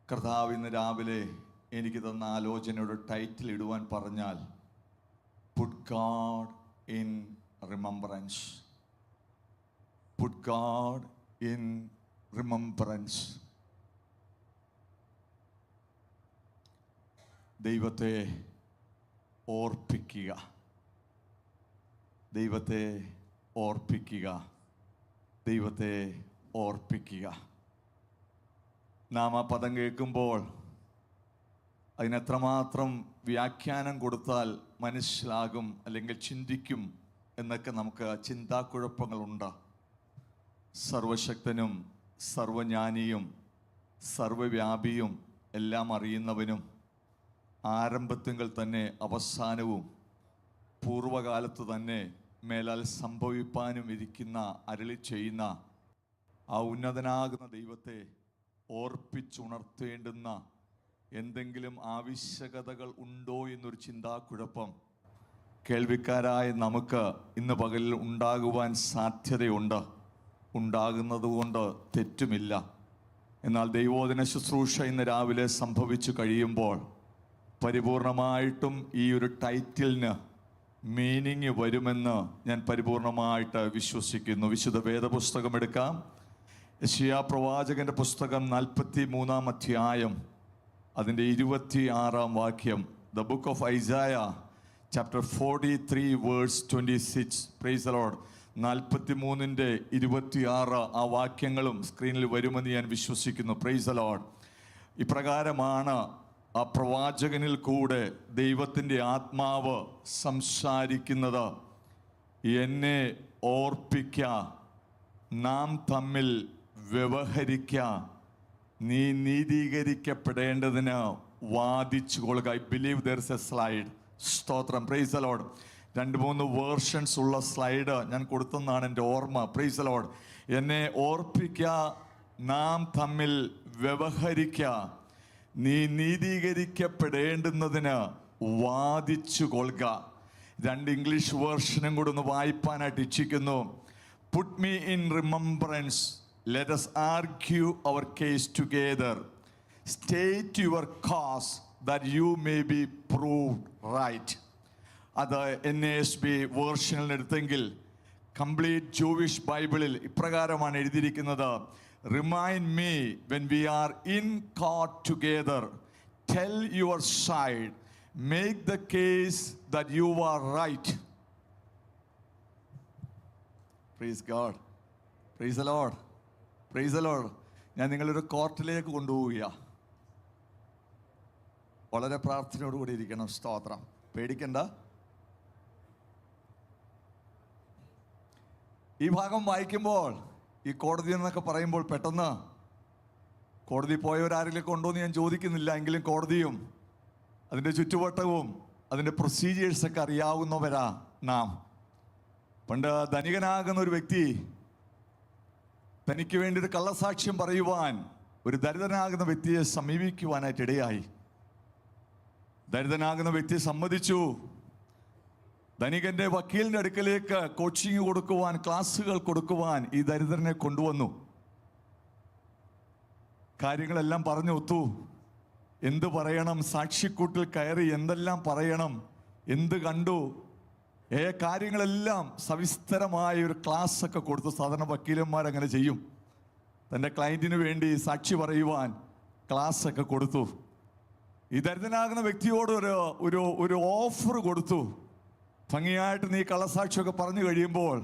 കർത്താവ് ഇന്ന് രാവിലെ എനിക്ക് തന്ന ആലോചനയുടെ ടൈറ്റിൽ ഇടുവാൻ പറഞ്ഞാൽ put God in remembrance. Put God in remembrance. ദൈവത്തെ ഓർപ്പിക്കുക, ദൈവത്തെ ഓർപ്പിക്കുക, ദൈവത്തെ ഓർപ്പിക്കുക. നാം ആ പദം കേൾക്കുമ്പോൾ അതിനെത്രമാത്രം വ്യാഖ്യാനം കൊടുത്താൽ മനസ്സിലാകും അല്ലെങ്കിൽ ചിന്തിക്കും എന്നൊക്കെ നമുക്ക് ചിന്താക്കുഴപ്പങ്ങളുണ്ട്. സർവശക്തനും സർവജ്ഞാനിയും സർവവ്യാപിയും എല്ലാം അറിയുന്നവനും ആരംഭത്തിങ്കൽ തന്നെ അവസാനവും പൂർവകാലത്ത് തന്നെ മേലാൽ സംഭവിപ്പാനും ഇരിക്കുന്ന അരുളി ചെയ്യുന്ന ആ ഉന്നതനാകുന്ന ദൈവത്തെ ഓർപ്പിച്ചുണർത്തേണ്ടുന്ന എന്തെങ്കിലും ആവശ്യകതകൾ ഉണ്ടോ എന്നൊരു ചിന്താക്കുഴപ്പം കേൾവിക്കാരായ നമുക്ക് ഇന്ന് പകലിൽ ഉണ്ടാകുവാൻ സാധ്യതയുണ്ട്. ഉണ്ടാകുന്നത് കൊണ്ട് തെറ്റുമില്ല. എന്നാൽ ദൈവോധന ശുശ്രൂഷ ഇന്ന് രാവിലെ സംഭവിച്ചു കഴിയുമ്പോൾ പരിപൂർണമായിട്ടും ഈ ഒരു ടൈറ്റിലിന് മീനിങ് വരുമെന്ന് ഞാൻ പരിപൂർണമായിട്ട് വിശ്വസിക്കുന്നു. വിശുദ്ധ വേദപുസ്തകം എടുക്കാം. യെശയ്യാ പ്രവാചകന്റെ പുസ്തകം 43-ാം അധ്യായം അതിൻ്റെ 26-ാം വാക്യം. The book of Isaiah chapter 43 verse 26. Praise the Lord. 43-ന്റെ 26 ആ വാക്യങ്ങളും സ്ക്രീനിൽ വരുമെന്ന് ഞാൻ വിശ്വസിക്കുന്നു. Praise the Lord. ഇപ്രകാരമാണ് ആ പ്രവാചകനിൽ കൂടെ ദൈവത്തിൻ്റെ ആത്മാവ് സംസാരിക്കുന്നത്. എന്നെ ഓർപ്പിക്ക, നാം തമ്മിൽ വ്യവഹരിക്ക, നീ നീതീകരിക്കപ്പെടേണ്ടതിന് വാദിച്ചു കൊള്ളുക. I believe there is a slide. സ്തോത്രം. Praise the Lord. 2-3 വേർഷൻസ് ഉള്ള സ്ലൈഡ് ഞാൻ കൊടുത്തെന്നാണ് എൻ്റെ ഓർമ്മ. Praise the Lord. എന്നെ ഓർപ്പിക്ക, നാം തമ്മിൽ വ്യവഹരിക്ക, നീ നീതീകരിക്കപ്പെടേണ്ടുന്നതിന് വാദിച്ചു കൊള്ളുക. 2 ഇംഗ്ലീഷ് വേർഷനും കൂടെ ഒന്ന് വായിപ്പാനായിട്ട് ഇച്ഛിക്കുന്നു. Put me in remembrance, let us argue our case together. State your cause that you may be proved right. അത് NASB വേർഷനിൽ എടുത്തെങ്കിൽ കംപ്ലീറ്റ് ജൂവിഷ് ബൈബിളിൽ ഇപ്രകാരമാണ് എഴുതിയിരിക്കുന്നത്. Remind me when we are in court together. Tell your side. Make the case that you are right. Praise God. Praise the Lord. Praise the Lord. ഞാൻ നിങ്ങളൊരു കോർട്ടിലേക്ക് കൊണ്ടുപോവുക. വളരെ പ്രാർത്ഥനയോടുകൂടി ഇരിക്കണം. സ്തോത്രം. പേടിക്കണ്ട. ഈ ഭാഗം വായിക്കുമ്പോൾ ഈ കോടതി എന്നൊക്കെ പറയുമ്പോൾ പെട്ടെന്ന് കോടതി പോയവരാരെങ്കിലും ഉണ്ടോ എന്ന് ഞാൻ ചോദിക്കുന്നില്ല. എങ്കിലും കോടതിയും അതിൻ്റെ ചുറ്റുവട്ടവും അതിൻ്റെ പ്രൊസീജിയേഴ്സൊക്കെ അറിയാവുന്നവരാ നാം. പണ്ട് ധനികനാകുന്ന ഒരു വ്യക്തി തനിക്ക് വേണ്ടി ഒരു കള്ളസാക്ഷ്യം പറയുവാൻ ഒരു ദരിദ്രനാകുന്ന വ്യക്തിയെ സമീപിക്കുവാനായിട്ട് ഇടയായി. ദരിദ്രനാകുന്ന വ്യക്തി സമ്മതിച്ചു. ധനികന്റെ വക്കീലിൻ്റെ അടുക്കലേക്ക് കോച്ചിങ് കൊടുക്കുവാൻ, ക്ലാസ്സുകൾ കൊടുക്കുവാൻ ഈ ദരിദ്രനെ കൊണ്ടുവന്നു. കാര്യങ്ങളെല്ലാം പറഞ്ഞു ഒത്തു. എന്ത് പറയണം, സാക്ഷിക്കൂട്ടിൽ കയറി എന്തെല്ലാം പറയണം, എന്ത് കണ്ടു, കാര്യങ്ങളെല്ലാം സവിസ്തരമായ ഒരു ക്ലാസ് ഒക്കെ കൊടുത്തു. സാധാരണ വക്കീലന്മാരങ്ങനെ ചെയ്യും. തൻ്റെ ക്ലയൻറ്റിന് വേണ്ടി സാക്ഷി പറയുവാൻ ക്ലാസ് ഒക്കെ കൊടുത്തു. ഈ ദരിദ്രനാകുന്ന വ്യക്തിയോട് ഒരു ഓഫർ കൊടുത്തു. ഭംഗിയായിട്ട് നീ കള്ളസാക്ഷിയൊക്കെ പറഞ്ഞു കഴിയുമ്പോൾ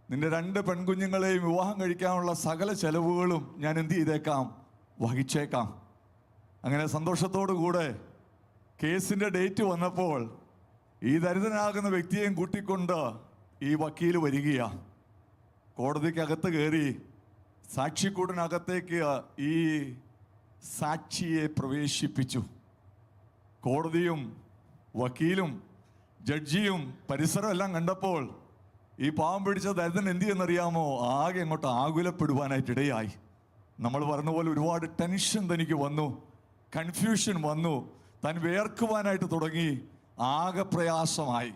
നിന്റെ 2 പെൺകുഞ്ഞുങ്ങളെയും വിവാഹം കഴിക്കാനുള്ള സകല ചെലവുകളും ഞാൻ എന്ത് ചെയ്തേക്കാം, വഹിച്ചേക്കാം. അങ്ങനെ സന്തോഷത്തോടു കൂടെ കേസിൻ്റെ ഡേറ്റ് വന്നപ്പോൾ ഈ ദരിദ്രനാകുന്ന വ്യക്തിയെയും കൂട്ടിക്കൊണ്ട് ഈ വക്കീൽ വരികയാ. കോടതിക്കകത്ത് കയറി സാക്ഷിക്കൂടിനകത്തേക്ക് ഈ സാക്ഷിയെ പ്രവേശിപ്പിച്ചു. കോടതിയും വക്കീലും ജഡ്ജിയും പരിസരം എല്ലാം കണ്ടപ്പോൾ ഈ പാവം പിടിച്ച ദരിദ്രൻ എന്ത് ചെയ്യുന്നറിയാമോ, ആകെ അങ്ങോട്ട് ആകുലപ്പെടുവാനായിട്ടിടയായി. നമ്മൾ പറഞ്ഞ പോലെ ഒരുപാട് ടെൻഷൻ തനിക്ക് വന്നു, കൺഫ്യൂഷൻ വന്നു, താൻ വേർക്കുവാനായിട്ട് തുടങ്ങി, ആകെ പ്രയാസമായി.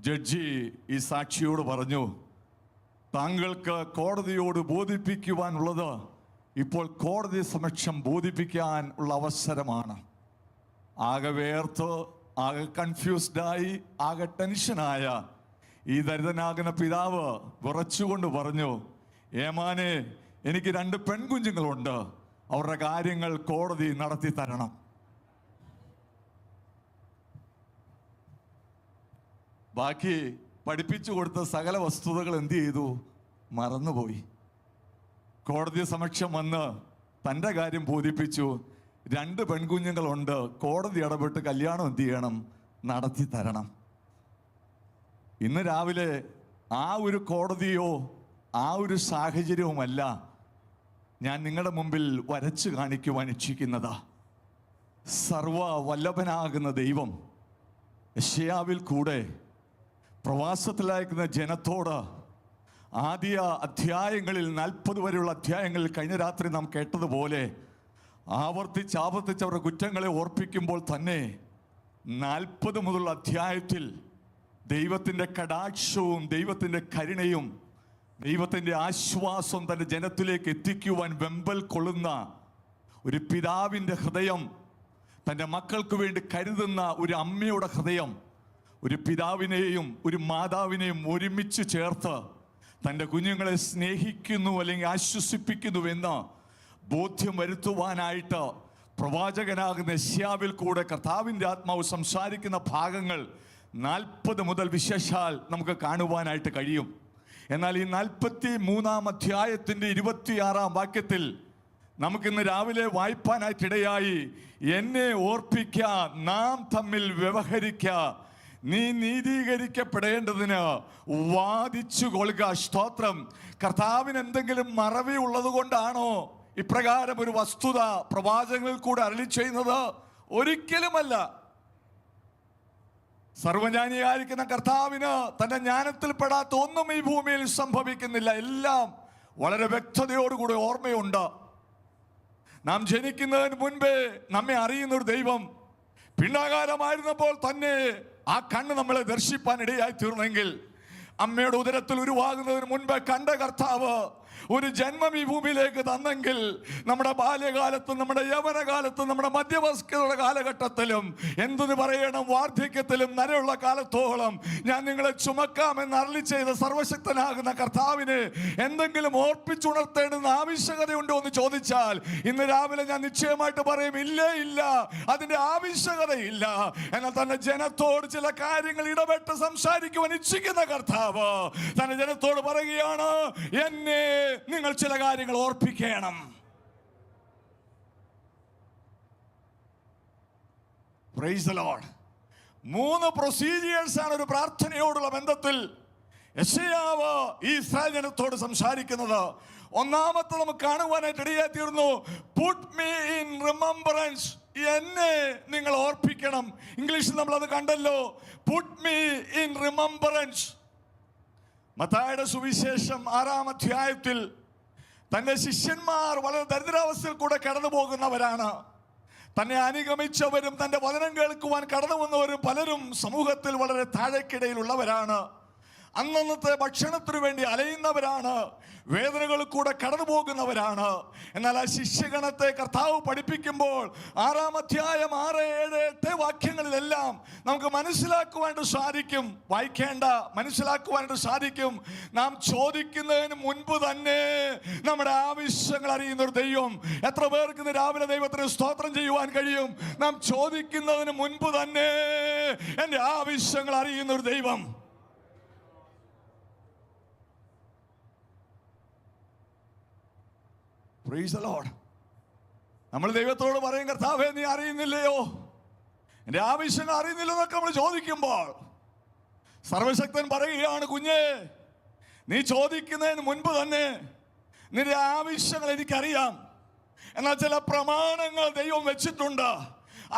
ജഡ്ജി ഈ സാക്ഷിയോട് പറഞ്ഞു, താങ്കൾക്ക് കോടതിയോട് ബോധിപ്പിക്കുവാനുള്ളത് ഇപ്പോൾ കോടതി സമക്ഷം ബോധിപ്പിക്കാൻ ഉള്ള അവസരമാണ്. ആകെ വേർത്ത്, ആകെ കൺഫ്യൂസ്ഡായി, ആകെ ടെൻഷനായ ഈ ദരിദ്രനാകുന്ന പിതാവ് വിറച്ചുകൊണ്ട് പറഞ്ഞു, ഏമാനെ, എനിക്ക് 2 പെൺകുഞ്ഞുങ്ങളുണ്ട്, അവരുടെ കാര്യങ്ങൾ കോടതി നടത്തി തരണം. ബാക്കി പഠിപ്പിച്ചു കൊടുത്ത സകല വസ്തുതകൾ എന്ത് ചെയ്തു? മറന്നുപോയി. കോടതി സമക്ഷം വന്ന് തൻ്റെ കാര്യം ബോധിപ്പിച്ചു. 2 പെൺകുഞ്ഞുങ്ങളുണ്ട്, കോടതി ഇടപെട്ട് കല്യാണം എന്ത് ചെയ്യണം? നടത്തി തരണം. ഇന്ന് രാവിലെ ആ ഒരു കോടതിയോ ആ ഒരു സാഹചര്യവുമല്ല ഞാൻ നിങ്ങളുടെ മുമ്പിൽ വരച്ചു കാണിക്കുവാൻ ഇച്ഛിക്കുന്നതാ. സർവ വല്ലഭനാകുന്ന ദൈവം യെശയ്യാവിൽ കൂടെ പ്രവാസത്തിലായിരിക്കുന്ന ജനത്തോട് ആദ്യ അധ്യായങ്ങളിൽ 40 വരെയുള്ള അധ്യായങ്ങളിൽ കഴിഞ്ഞ രാത്രി നാം കേട്ടതുപോലെ ആവർത്തിച്ച് അവരുടെ കുറ്റങ്ങളെ ഓർപ്പിക്കുമ്പോൾ തന്നെ 40 മുതലുള്ള അധ്യായത്തിൽ ദൈവത്തിൻ്റെ കടാക്ഷവും ദൈവത്തിൻ്റെ കരുണയും ദൈവത്തിൻ്റെ ആശ്വാസം തൻ്റെ ജനത്തിലേക്ക് എത്തിക്കുവാൻ വെമ്പൽ കൊള്ളുന്ന ഒരു പിതാവിൻ്റെ ഹൃദയം, തൻ്റെ മക്കൾക്ക് വേണ്ടി കരുതുന്ന ഒരു അമ്മയുടെ ഹൃദയം, ഒരു പിതാവിനെയും ഒരു മാതാവിനെയും ഒരുമിച്ച് ചേർത്ത് തൻ്റെ കുഞ്ഞുങ്ങളെ സ്നേഹിക്കുന്നു അല്ലെങ്കിൽ ആശ്വസിപ്പിക്കുന്നുവെന്ന് ബോധ്യം വരുത്തുവാനായിട്ട് പ്രവാചകനാകുന്ന യെശയ്യാവിൽ കൂടെ കർത്താവിൻ്റെ ആത്മാവ് സംസാരിക്കുന്ന ഭാഗങ്ങൾ 40 മുതൽ വിശേഷാൽ നമുക്ക് കാണുവാനായിട്ട് കഴിയും. എന്നാൽ ഈ 43-ാം അധ്യായത്തിൻ്റെ 26-ാം വാക്യത്തിൽ നമുക്കിന്ന് രാവിലെ വായിപ്പാനായിട്ടിടയായി, എന്നെ ഓർപ്പിക്ക, നാം തമ്മിൽ വ്യവഹരിക്ക, നീ നീതീകരിക്കപ്പെടേണ്ടതിന് വാദിച്ചു കൊള്ളുക. സ്തോത്രം. കർത്താവിന് എന്തെങ്കിലും മറവി ഉള്ളത് കൊണ്ടാണോ ഇപ്രകാരം ഒരു വസ്തുത പ്രവാചകങ്ങളിൽ കൂടെ അരുളി ചെയ്യുന്നത്? ഒരിക്കലുമല്ല. സർവജ്ഞാനിയായിരിക്കുന്ന കർത്താവിന് തന്റെ ജ്ഞാനത്തിൽപ്പെടാത്ത ഒന്നും ഈ ഭൂമിയിൽ സംഭവിക്കുന്നില്ല. എല്ലാം വളരെ വ്യക്തതയോടുകൂടി ഓർമ്മയുണ്ട്. നാം ജനിക്കുന്നതിന് മുൻപേ നമ്മെ അറിയുന്ന ഒരു ദൈവം പിണ്ടാകാരമായിരുന്നപ്പോൾ തന്നെ ആ കണ്ണ് നമ്മളെ ദർശിപ്പാൻ ഇടയായി തീർന്നെങ്കിൽ, അമ്മയുടെ ഉദരത്തിൽ ഉരുവാകുന്നതിന് മുൻപ് കണ്ട കർത്താവ് ഒരു ജന്മം ഈ ഭൂമിയിലേക്ക് തന്നെങ്കിൽ, നമ്മുടെ ബാല്യകാലത്തും നമ്മുടെ യൗവനകാലത്തും നമ്മുടെ മധ്യവയസ്കരുടെ കാലഘട്ടത്തിലും എന്തെന്ന് പറയണം, വാർദ്ധക്യത്തിലും നരയുള്ള കാലത്തോളം ഞാൻ നിങ്ങളെ ചുമക്കാമെന്ന് അരുളി ചെയ്ത സർവശക്തനാകുന്ന കർത്താവിനെ എന്തെങ്കിലും ഓർപ്പിച്ചുണർത്തേണ്ടുന്ന ആവശ്യകതയുണ്ടോ എന്ന് ചോദിച്ചാൽ ഇന്ന് രാവിലെ ഞാൻ നിശ്ചയമായിട്ട് പറയും, ഇല്ലേ ഇല്ല, അതിന്റെ ആവശ്യകതയില്ല. എന്നാൽ തന്റെ ജനത്തോട് ചില കാര്യങ്ങൾ ഇടപെട്ട് സംസാരിക്കുവാൻ ഇച്ഛിക്കുന്ന കർത്താവ് തന്റെ ജനത്തോട് പറയുകയാണ്, എന്നെ നിങ്ങൾ ചില കാര്യങ്ങൾ ഓർപ്പിക്കണം. Praise the Lord. 3 പ്രൊസീജിയേഴ്സ് ആണ് ഒരു പ്രാർത്ഥനയോടുള്ള ബന്ധത്തിൽ യെശയ്യാവ് ഈ ഇസ്രായേൽ ജനത്തോട് സംസാരിക്കുന്നത്. ഒന്നാമത്തെ നമുക്ക് കാണുവാനായിട്ട് ഇടയായിത്തീർന്നു, പുട്ട് മീ ഇൻ റിമംബറൻസ്, എന്നെ നിങ്ങൾ ഓർപ്പിക്കണം. ഇംഗ്ലീഷിൽ നമ്മൾ അത് കണ്ടല്ലോ, പുട്ട് മീ ഇൻ റിമംബറൻസ്. മത്തായിയുടെ സുവിശേഷം 6-ാം അധ്യായത്തിൽ തന്റെ ശിഷ്യന്മാർ വളരെ ദരിദ്രാവസ്ഥയിൽ കൂടെ കടന്നു പോകുന്നവരാണ്. തന്നെ അനുഗമിച്ചവരും തന്റെ വചനം കേൾക്കുവാൻ കടന്നു വന്നവരും പലരും സമൂഹത്തിൽ വളരെ താഴേക്കിടയിലുള്ളവരാണ്. അന്നന്നത്തെ ഭക്ഷണത്തിനു വേണ്ടി അലയുന്നവരാണ്, വേദനകളിൽ കൂടെ കടന്നു പോകുന്നവരാണ്. എന്നാൽ ആ ശിഷ്യഗണത്തെ കർത്താവ് പഠിപ്പിക്കുമ്പോൾ 6-ാം അധ്യായം 6, 7, 8 വാക്യങ്ങളിലെല്ലാം നമുക്ക് മനസ്സിലാക്കുവാനായിട്ട് സാധിക്കും, വായിക്കേണ്ട മനസ്സിലാക്കുവാനായിട്ട് സാധിക്കും. നാം ചോദിക്കുന്നതിന് മുൻപ് തന്നെ നമ്മുടെ ആവശ്യങ്ങൾ അറിയുന്ന ഒരു ദൈവം. എത്ര പേർക്ക് ഇന്ന് രാവിലെ ദൈവത്തിന് സ്തോത്രം ചെയ്യുവാൻ കഴിയും? നാം ചോദിക്കുന്നതിന് മുൻപ് തന്നെ എൻ്റെ ആവശ്യങ്ങൾ അറിയുന്ന ഒരു ദൈവം. Price the Lord. നമ്മൾ ദൈവത്തോട് പറയും, കർത്താവേ നീ അറിയുന്നില്ലയോ, എൻ്റെ ആവശ്യങ്ങൾ അറിയുന്നില്ലെന്നൊക്കെ നമ്മൾ ചോദിക്കുമ്പോൾ സർവശക്തൻ പറയുകയാണ്, കുഞ്ഞേ, നീ ചോദിക്കുന്നതിന് മുൻപ് തന്നെ നിന്റെ ആവശ്യങ്ങൾ എനിക്കറിയാം. എന്നാൽ ചില പ്രമാണങ്ങൾ ദൈവം വെച്ചിട്ടുണ്ട്.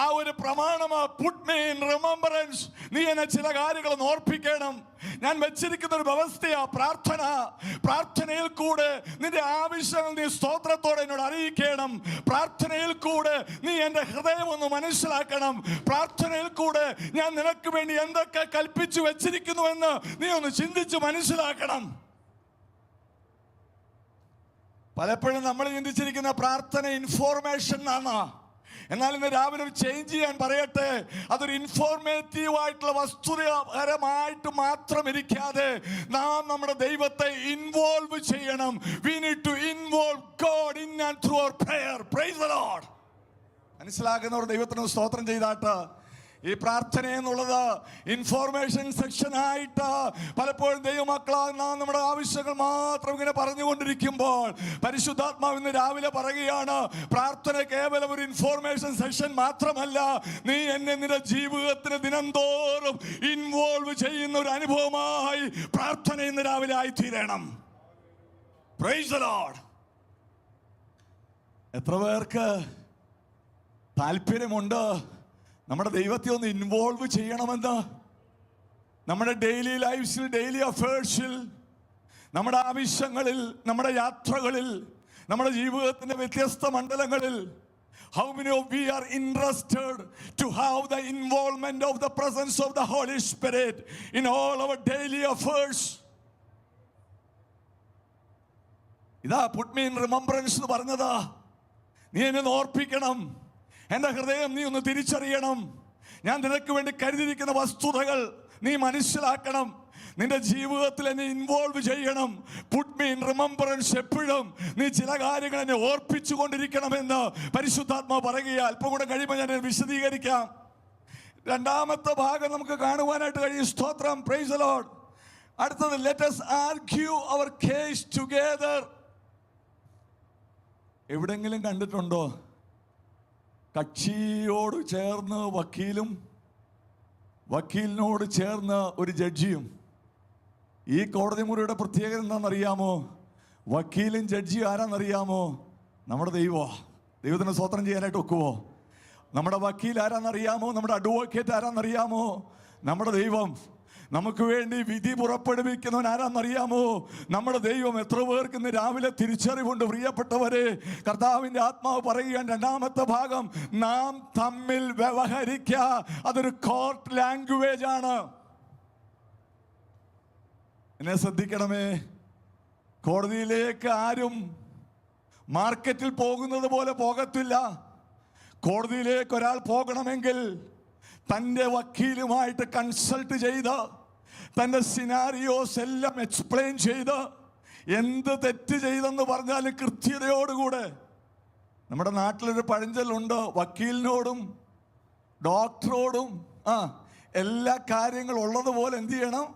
ആ ഒരു പ്രമാണമാ പുട്ട് മീ ഇൻ റിമംബറൻസ്. നീ എന്നെ ചില കാര്യങ്ങൾ ഓർപ്പിക്കണം. ഞാൻ വെച്ചിരിക്കുന്ന ഒരു വ്യവസ്ഥയാ പ്രാർത്ഥന. പ്രാർത്ഥനയിൽ കൂടെ നിന്റെ ആവശ്യങ്ങൾ നീ സ്തോത്രത്തോടെ എന്നോട് അറിയിക്കണം. പ്രാർത്ഥനയിൽ കൂടെ നീ എൻ്റെ ഹൃദയം ഒന്ന് മനസ്സിലാക്കണം. പ്രാർത്ഥനയിൽ കൂടെ ഞാൻ നിനക്ക് വേണ്ടി എന്തൊക്കെ കൽപ്പിച്ചു വെച്ചിരിക്കുന്നുവെന്ന് നീ ഒന്ന് ചിന്തിച്ച് മനസ്സിലാക്കണം. പലപ്പോഴും നമ്മൾ ചിന്തിച്ചിരിക്കുന്ന പ്രാർത്ഥന ഇൻഫോർമേഷൻ ആണ്. എന്നാൽ ഇന്ന് രാവിലെ ചേഞ്ച് ചെയ്യാൻ പറയട്ടെ, അതൊരു ഇൻഫോർമേറ്റീവ് ആയിട്ടുള്ള വസ്തുതപരമായിട്ട് മാത്രം ഇരിക്കാതെ നാം നമ്മുടെ ദൈവത്തെ ഇൻവോൾവ് ചെയ്യണം. We need to involve God in and through our prayer. Praise the Lord. മനസ്സിലാക്കുന്നവർ ദൈവത്തിന് സ്തോത്രം ചെയ്താട്ട്. ഈ പ്രാർത്ഥന എന്നുള്ളത് ഇൻഫോർമേഷൻ സെക്ഷൻ ആയിട്ട് പലപ്പോഴും ദൈവമക്കളാൽ നാം നമ്മുടെ ആവശ്യങ്ങൾ മാത്രം ഇങ്ങനെ പറഞ്ഞുകൊണ്ടിരിക്കുമ്പോൾ പരിശുദ്ധാത്മാവ് ഇന്ന് രാവിലെ പറയുകയാണ്, പ്രാർത്ഥന കേവലം ഒരു ഇൻഫോർമേഷൻ സെക്ഷൻ മാത്രമല്ല, നീ എന്നെ നിന്റെ ജീവിതത്തിന് ദിനംതോറും ഇൻവോൾവ് ചെയ്യുന്ന ഒരു അനുഭവമായി പ്രാർത്ഥന ഇന്ന് രാവിലെ ആയിത്തീരണം. Price the Lord. എത്ര പേർക്ക് താല്പര്യമുണ്ട് നമ്മുടെ ദൈവത്തെ ഒന്ന് ഇൻവോൾവ് ചെയ്യണമെന്ന്? നമ്മുടെ ഡെയിലി ലൈഫ്സിൽ, ഡെയിലി അഫേഴ്സിൽ, നമ്മുടെ ആവശ്യങ്ങളിൽ, നമ്മുടെ യാത്രകളിൽ, നമ്മുടെ ജീവിതത്തിന്റെ വ്യത്യസ്ത മണ്ഡലങ്ങളിൽ. How many of we are interested to have the involvement of the presence of the Holy Spirit in all our daily affairs? ഇതാ put me in remembrance എന്ന് പറഞ്ഞതാ. നീ എന്നെ ഓർപ്പിക്കണം, എൻ്റെ ഹൃദയം നീ ഒന്ന് തിരിച്ചറിയണം, ഞാൻ നിനക്ക് വേണ്ടി കരുതിയിരിക്കുന്ന വസ്തുതകൾ നീ മനസ്സിലാക്കണം, നിന്റെ ജീവിതത്തിൽ എന്നെ ഇൻവോൾവ് ചെയ്യണം. Puttu me in remembrance. എപ്പോഴും നീ ചില കാര്യങ്ങൾ എന്നെ ഓർപ്പിച്ചു കൊണ്ടിരിക്കണമെന്ന് പരിശുദ്ധാത്മാവ് പറയുക. അല്പം കൂടെ കഴിയുമ്പോൾ ഞാൻ വിശദീകരിക്കാം. രണ്ടാമത്തെ ഭാഗം നമുക്ക് കാണുവാനായിട്ട് കഴിയും. സ്തോത്രം. Praise the Lord. അടുത്തത്, let us argue our case together. എവിടെങ്കിലും കണ്ടിട്ടുണ്ടോ കക്ഷിയോട് ചേർന്ന് വക്കീലും വക്കീലിനോട് ചേർന്ന് ഒരു ജഡ്ജിയും? ഈ കോടതി മുറിയുടെ പ്രത്യേകത എന്താണെന്നറിയാമോ? വക്കീലും ജഡ്ജിയും ആരാന്നറിയാമോ? നമ്മുടെ ദൈവത്തിന് സ്തോത്രം ചെയ്യാനായിട്ട് ഒക്കുവോ? നമ്മുടെ വക്കീൽ ആരാന്നറിയാമോ? നമ്മുടെ അഡ്വക്കേറ്റ് ആരാന്നറിയാമോ? നമ്മുടെ ദൈവം. നമുക്ക് വേണ്ടി വിധി പുറപ്പെടുവിക്കുന്നവൻ ആരാന്നറിയാമോ? നമ്മുടെ ദൈവം. എത്ര പേർക്ക് ഇന്ന് രാവിലെ തിരിച്ചറിവുണ്ട് പ്രിയപ്പെട്ടവരെ? കർത്താവിന്റെ ആത്മാവ് പറയുകയാണ്, രണ്ടാമത്തെ ഭാഗം, നാം തമ്മിൽ വ്യവഹരിക്ക. അതൊരു കോർട്ട് ലാംഗ്വേജ് ആണ്. എന്നെ ശ്രദ്ധിക്കണമേ, കോടതിയിലേക്ക് ആരും മാർക്കറ്റിൽ പോകുന്നത് പോലെ പോകത്തില്ല. കോടതിയിലേക്ക് ഒരാൾ പോകണമെങ്കിൽ തൻ്റെ വക്കീലുമായിട്ട് കൺസൾട്ട് ചെയ്ത് തൻ്റെ സിനാരിയോസ് എല്ലാം എക്സ്പ്ലെയിൻ ചെയ്ത് എന്ത് തെറ്റ് ചെയ്തെന്ന് പറഞ്ഞാലും കൃത്യതയോടുകൂടെ. നമ്മുടെ നാട്ടിലൊരു പഴഞ്ചൊല്ലുണ്ട്, വക്കീലിനോടും ഡോക്ടറോടും എല്ലാ കാര്യങ്ങളും ഉള്ളതുപോലെ എന്ത് ചെയ്യണം?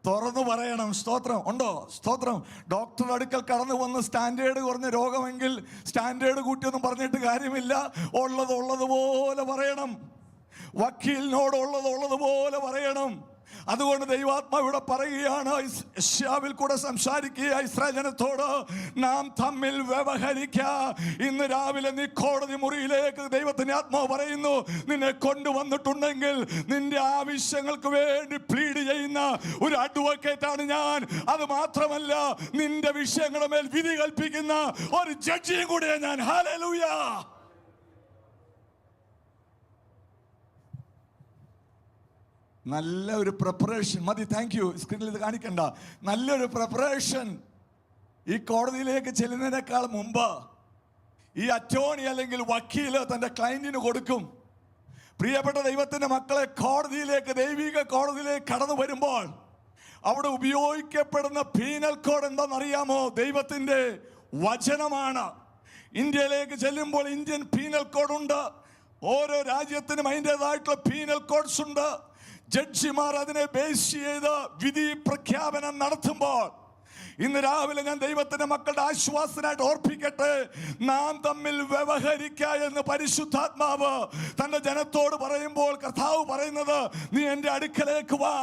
തുറന്നു പറയണം. സ്തോത്രം. ഉണ്ടോ? സ്തോത്രം. ഡോക്ടറുടെ അടുക്കൽ കടന്നു വന്ന് സ്റ്റാൻഡേർഡ് കുറഞ്ഞ രോഗമെങ്കിൽ സ്റ്റാൻഡേർഡ് കൂട്ടിയൊന്നും പറഞ്ഞിട്ട് കാര്യമില്ല. ഉള്ളതുപോലെ പറയണം. വക്കീലിനോട് ഉള്ളതുപോലെ പറയണം. അതുകൊണ്ട് ദൈവാത്മാവ് ഇവിടെ പറയുകയാണ്, യശയ്യാവിൽ കൂടെ സംസാരിക്കുക ഇസ്രായേൽ ജനത്തോട്, നാം തമ്മിൽ വ്യവഹരിക്ക. ഇന്ന് രാവിലെ നീ കോടതി മുറിയിലേക്ക് ദൈവത്തിന്റെ ആത്മാവ് പറയുന്നു, നിന്നെ കൊണ്ടുവന്നിട്ടുണ്ടെങ്കിൽ നിന്റെ ആവശ്യങ്ങൾക്ക് വേണ്ടി പ്ലീഡ് ചെയ്യുന്ന ഒരു അഡ്വക്കേറ്റ് ആണ് ഞാൻ. അത് മാത്രമല്ല, നിന്റെ വിഷയങ്ങളുടെ മേൽ വിധി കൽപ്പിക്കുന്ന ഒരു ജഡ്ജിയും കൂടിയാണ് ഞാൻ. ഹല്ലേലൂയ. നല്ല ഒരു പ്രിപ്പറേഷൻ മതി. Thank you. സ്ക്രീനിൽ ഇത് കാണിക്കണ്ട. നല്ലൊരു പ്രിപ്പറേഷൻ ഈ കോടതിയിലേക്ക് ചെല്ലുന്നതിനേക്കാൾ മുമ്പ് ഈ അറ്റോർണി അല്ലെങ്കിൽ വക്കീല് തൻ്റെ ക്ലയന്റിന് കൊടുക്കും. പ്രിയപ്പെട്ട ദൈവത്തിന്റെ മക്കളെ, കോടതിയിലേക്ക്, ദൈവിക കോടതിയിലേക്ക് കടന്നു വരുമ്പോൾ അവിടെ ഉപയോഗിക്കപ്പെടുന്ന പീനൽ കോഡ് എന്താണെന്നറിയാമോ? ദൈവത്തിന്റെ വചനമാണ്. ഇന്ത്യയിലേക്ക് ചെല്ലുമ്പോൾ ഇന്ത്യൻ പീനൽ കോഡ് ഉണ്ട്. ഓരോ രാജ്യത്തിനും അതിൻ്റെതായിട്ടുള്ള പീനൽ കോഡ്സ് ഉണ്ട്. ജഡ്ജിമാർ അതിനെ ബേസ് ചെയ്ത് വിധി പ്രഖ്യാപനം നടത്തുമ്പോൾ ഇന്ന് രാവിലെ ഞാൻ ദൈവത്തിന്റെ മക്കളുടെ ആശ്വാസനായിട്ട് ഓർപ്പിക്കട്ടെ, നാം തമ്മിൽ വ്യവഹരിക്ക എന്ന് പരിശുദ്ധാത്മാവ് തന്റെ ജനത്തോട് പറയുമ്പോൾ കർത്താവ് പറയുന്നത്, നീ എൻ്റെ അടുക്കലേക്ക് വാ,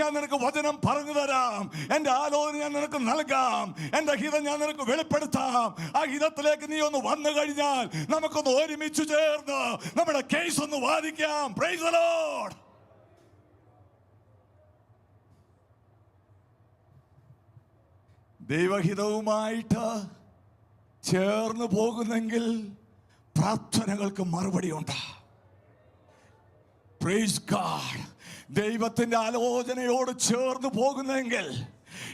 ഞാൻ നിനക്ക് വചനം പറഞ്ഞു തരാം, എൻ്റെ ആലോചന ഞാൻ നിനക്ക് നൽകാം, എൻ്റെ ഹിതം ഞാൻ നിനക്ക് വെളിപ്പെടുത്താം. ആ ഹിതത്തിലേക്ക് നീ ഒന്ന് വന്നു കഴിഞ്ഞാൽ നമുക്കൊന്ന് ഒരുമിച്ച് ചേർന്ന് നമ്മുടെ കേസ് ഒന്ന് വാദിക്കാം. Praise the Lord. ദൈവഹിതവുമായിട്ട് ചേർന്ന് പോകുന്നെങ്കിൽ പ്രാർത്ഥനകൾക്ക് മറുപടി ഉണ്ട്. Praise God. ദൈവത്തിന്റെ ആലോചനയോട് ചേർന്ന് പോകുന്നെങ്കിൽ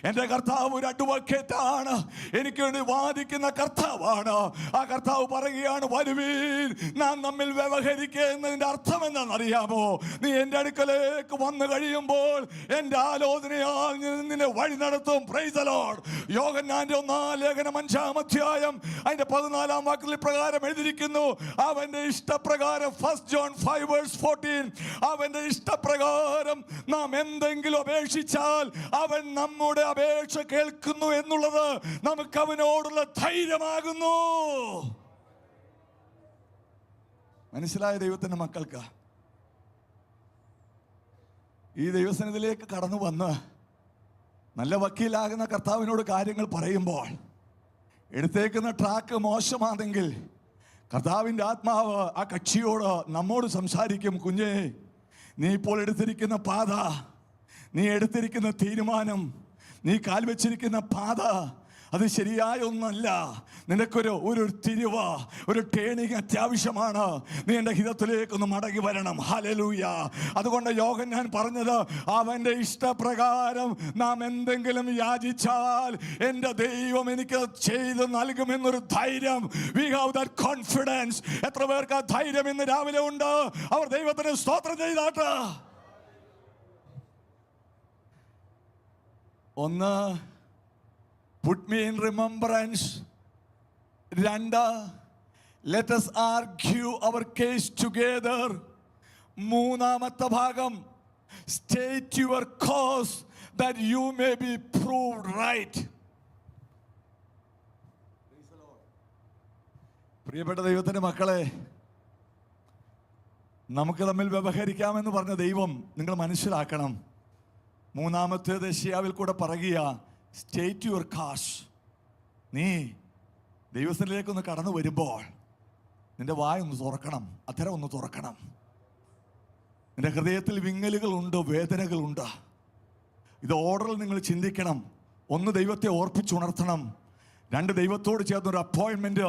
എൻ്റെ കർത്താവ് ഒരു അഡ്വക്കേറ്റ് ആണ്, എനിക്ക് വേണ്ടി വാദിക്കുന്ന കർത്താവാണ്. ആ കർത്താവ് പറയുകയാണ്, വരുവീൻ നാം തമ്മിൽ വ്യവഹരിക്കുക എന്നതിൻ്റെ അർത്ഥം എന്താണെന്നറിയാമോ? നീ എൻ്റെ അടുക്കലേക്ക് വന്നു കഴിയുമ്പോൾ എൻ്റെ ആലോചനയാൽ നിന്നെ വഴി നടത്തും. Price the Lord. യോഹന്നാന്റെ 1-ാം ലേഖനം 5-ാം അധ്യായം അതിന്റെ 14-ാം വാക്യത്തിൽ പ്രകാരം എഴുതിയിരിക്കുന്നു, അവന്റെ ഇഷ്ടപ്രകാരം, 1 John 5:14, അവന്റെ ഇഷ്ടപ്രകാരം നാം എന്തെങ്കിലും അപേക്ഷിച്ചാൽ അവൻ നമ്മുടെ അപേക്ഷ കേൾക്കുന്നു എന്നുള്ളത് നമുക്ക് അവനോടുള്ള ധൈര്യമാകുന്നു. മനസ്സിലായ ദൈവത്തിന്റെ മക്കൾക്ക്? ഈ ദൈവസന്നിധിയിലേക്ക് കടന്നു വന്ന് നല്ല വക്കീലാകുന്ന കർത്താവിനോട് കാര്യങ്ങൾ പറയുമ്പോൾ എടുത്തേക്കുന്ന ട്രാക്ക് മോശമാണെങ്കിൽ കർത്താവിൻ്റെ ആത്മാവ് ആ കക്ഷിയോട് നമ്മോട് സംസാരിക്കും, കുഞ്ഞേ, നീ ഇപ്പോൾ എടുത്തിരിക്കുന്ന പാത, നീ എടുത്തിരിക്കുന്ന തീരുമാനം, നീ കാൽ വെച്ചിരിക്കുന്ന പാത അത് ശരിയായ ഒന്നല്ല. നിനക്കൊരു തിരിവ, ഒരു ടേണിങ് അത്യാവശ്യമാണ്. നീ എൻ്റെ ഹിതത്തിലേക്കൊന്ന് മടങ്ങി വരണം. ഹല്ലേലൂയ. അതുകൊണ്ട് യോഹന്നാൻ പറഞ്ഞത്, അവൻ്റെ ഇഷ്ടപ്രകാരം നാം എന്തെങ്കിലും യാചിച്ചാൽ എൻ്റെ ദൈവം എനിക്ക് ചെയ്ത് നൽകുമെന്നൊരു ധൈര്യം. We have that confidence. എത്ര പേർക്ക് ആ ധൈര്യം ഇന്ന് രാവിലെ ഉണ്ട്? അവർ ദൈവത്തിന് സ്തോത്രം ചെയ്താട്ട്. ഒന്ന്, put me in remembrance. 2, let us argue our case together. മൂന്നാമത്തെ ഭാഗം, state your cause that you may be proved right. പ്രിയപ്പെട്ട ദൈവത്തിന്റെ മക്കളെ, നമുക്ക് തമ്മിൽ വ്യവഹരിക്കാമെന്ന് പറഞ്ഞ ദൈവം നിങ്ങൾ മനസ്സിലാക്കണം. മൂന്നാമത്തേത് യെശയ്യാവിൽ കൂടെ പറയുക, സ്റ്റേറ്റ് യുവർ കാസ്. നീ ദൈവത്തിലേക്കൊന്ന് കടന്നു വരുമ്പോൾ നിന്റെ വായൊന്ന് തുറക്കണം, അധരം ഒന്ന് തുറക്കണം. നിന്റെ ഹൃദയത്തിൽ വിങ്ങലുകളുണ്ട്, വേദനകളുണ്ട്. ഇത് ഓർഡറിൽ നിങ്ങൾ ചിന്തിക്കണം. 1, ദൈവത്തെ ഓർപ്പിച്ചുണർത്തണം. 2, ദൈവത്തോട് ചേർന്നൊരു അപ്പോയിൻമെന്റ്,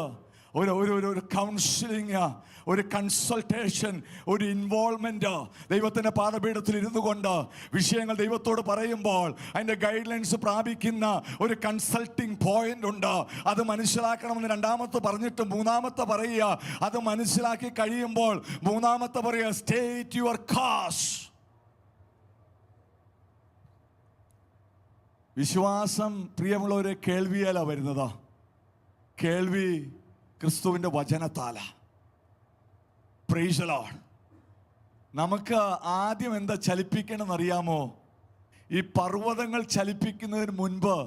ഒരു കൗൺസിലിംഗ്, ഒരു കൺസൾട്ടേഷൻ, ഒരു ഇൻവോൾവ്മെന്റ്. ദൈവത്തിൻ്റെ പാദപീഠത്തിൽ ഇരുന്നു കൊണ്ട് വിഷയങ്ങൾ ദൈവത്തോട് പറയുമ്പോൾ അതിൻ്റെ ഗൈഡ് ലൈൻസ് പ്രാപിക്കുന്ന ഒരു കൺസൾട്ടിങ് പോയിന്റ് ഉണ്ട്. അത് മനസ്സിലാക്കണമെന്ന് 2-മത്തെ പറഞ്ഞിട്ട് 3-മത്തെ പറയുക. അത് മനസ്സിലാക്കി കഴിയുമ്പോൾ 3-മത്തെ പറയുക, സ്റ്റേറ്റ് യുവർ കാസ്. വിശ്വാസം പ്രിയമുള്ളവരെ കേൾവിയാലാണ് വരുന്നത്. കേൾവി ക്രിസ്തുവിൻ്റെ വചനത്താല. Price the Lord. നമുക്ക് ആദ്യം എന്താ ചലിപ്പിക്കണമെന്ന് അറിയാമോ? ഈ പർവ്വതങ്ങൾ ചലിപ്പിക്കുന്നതിന് മുൻപ്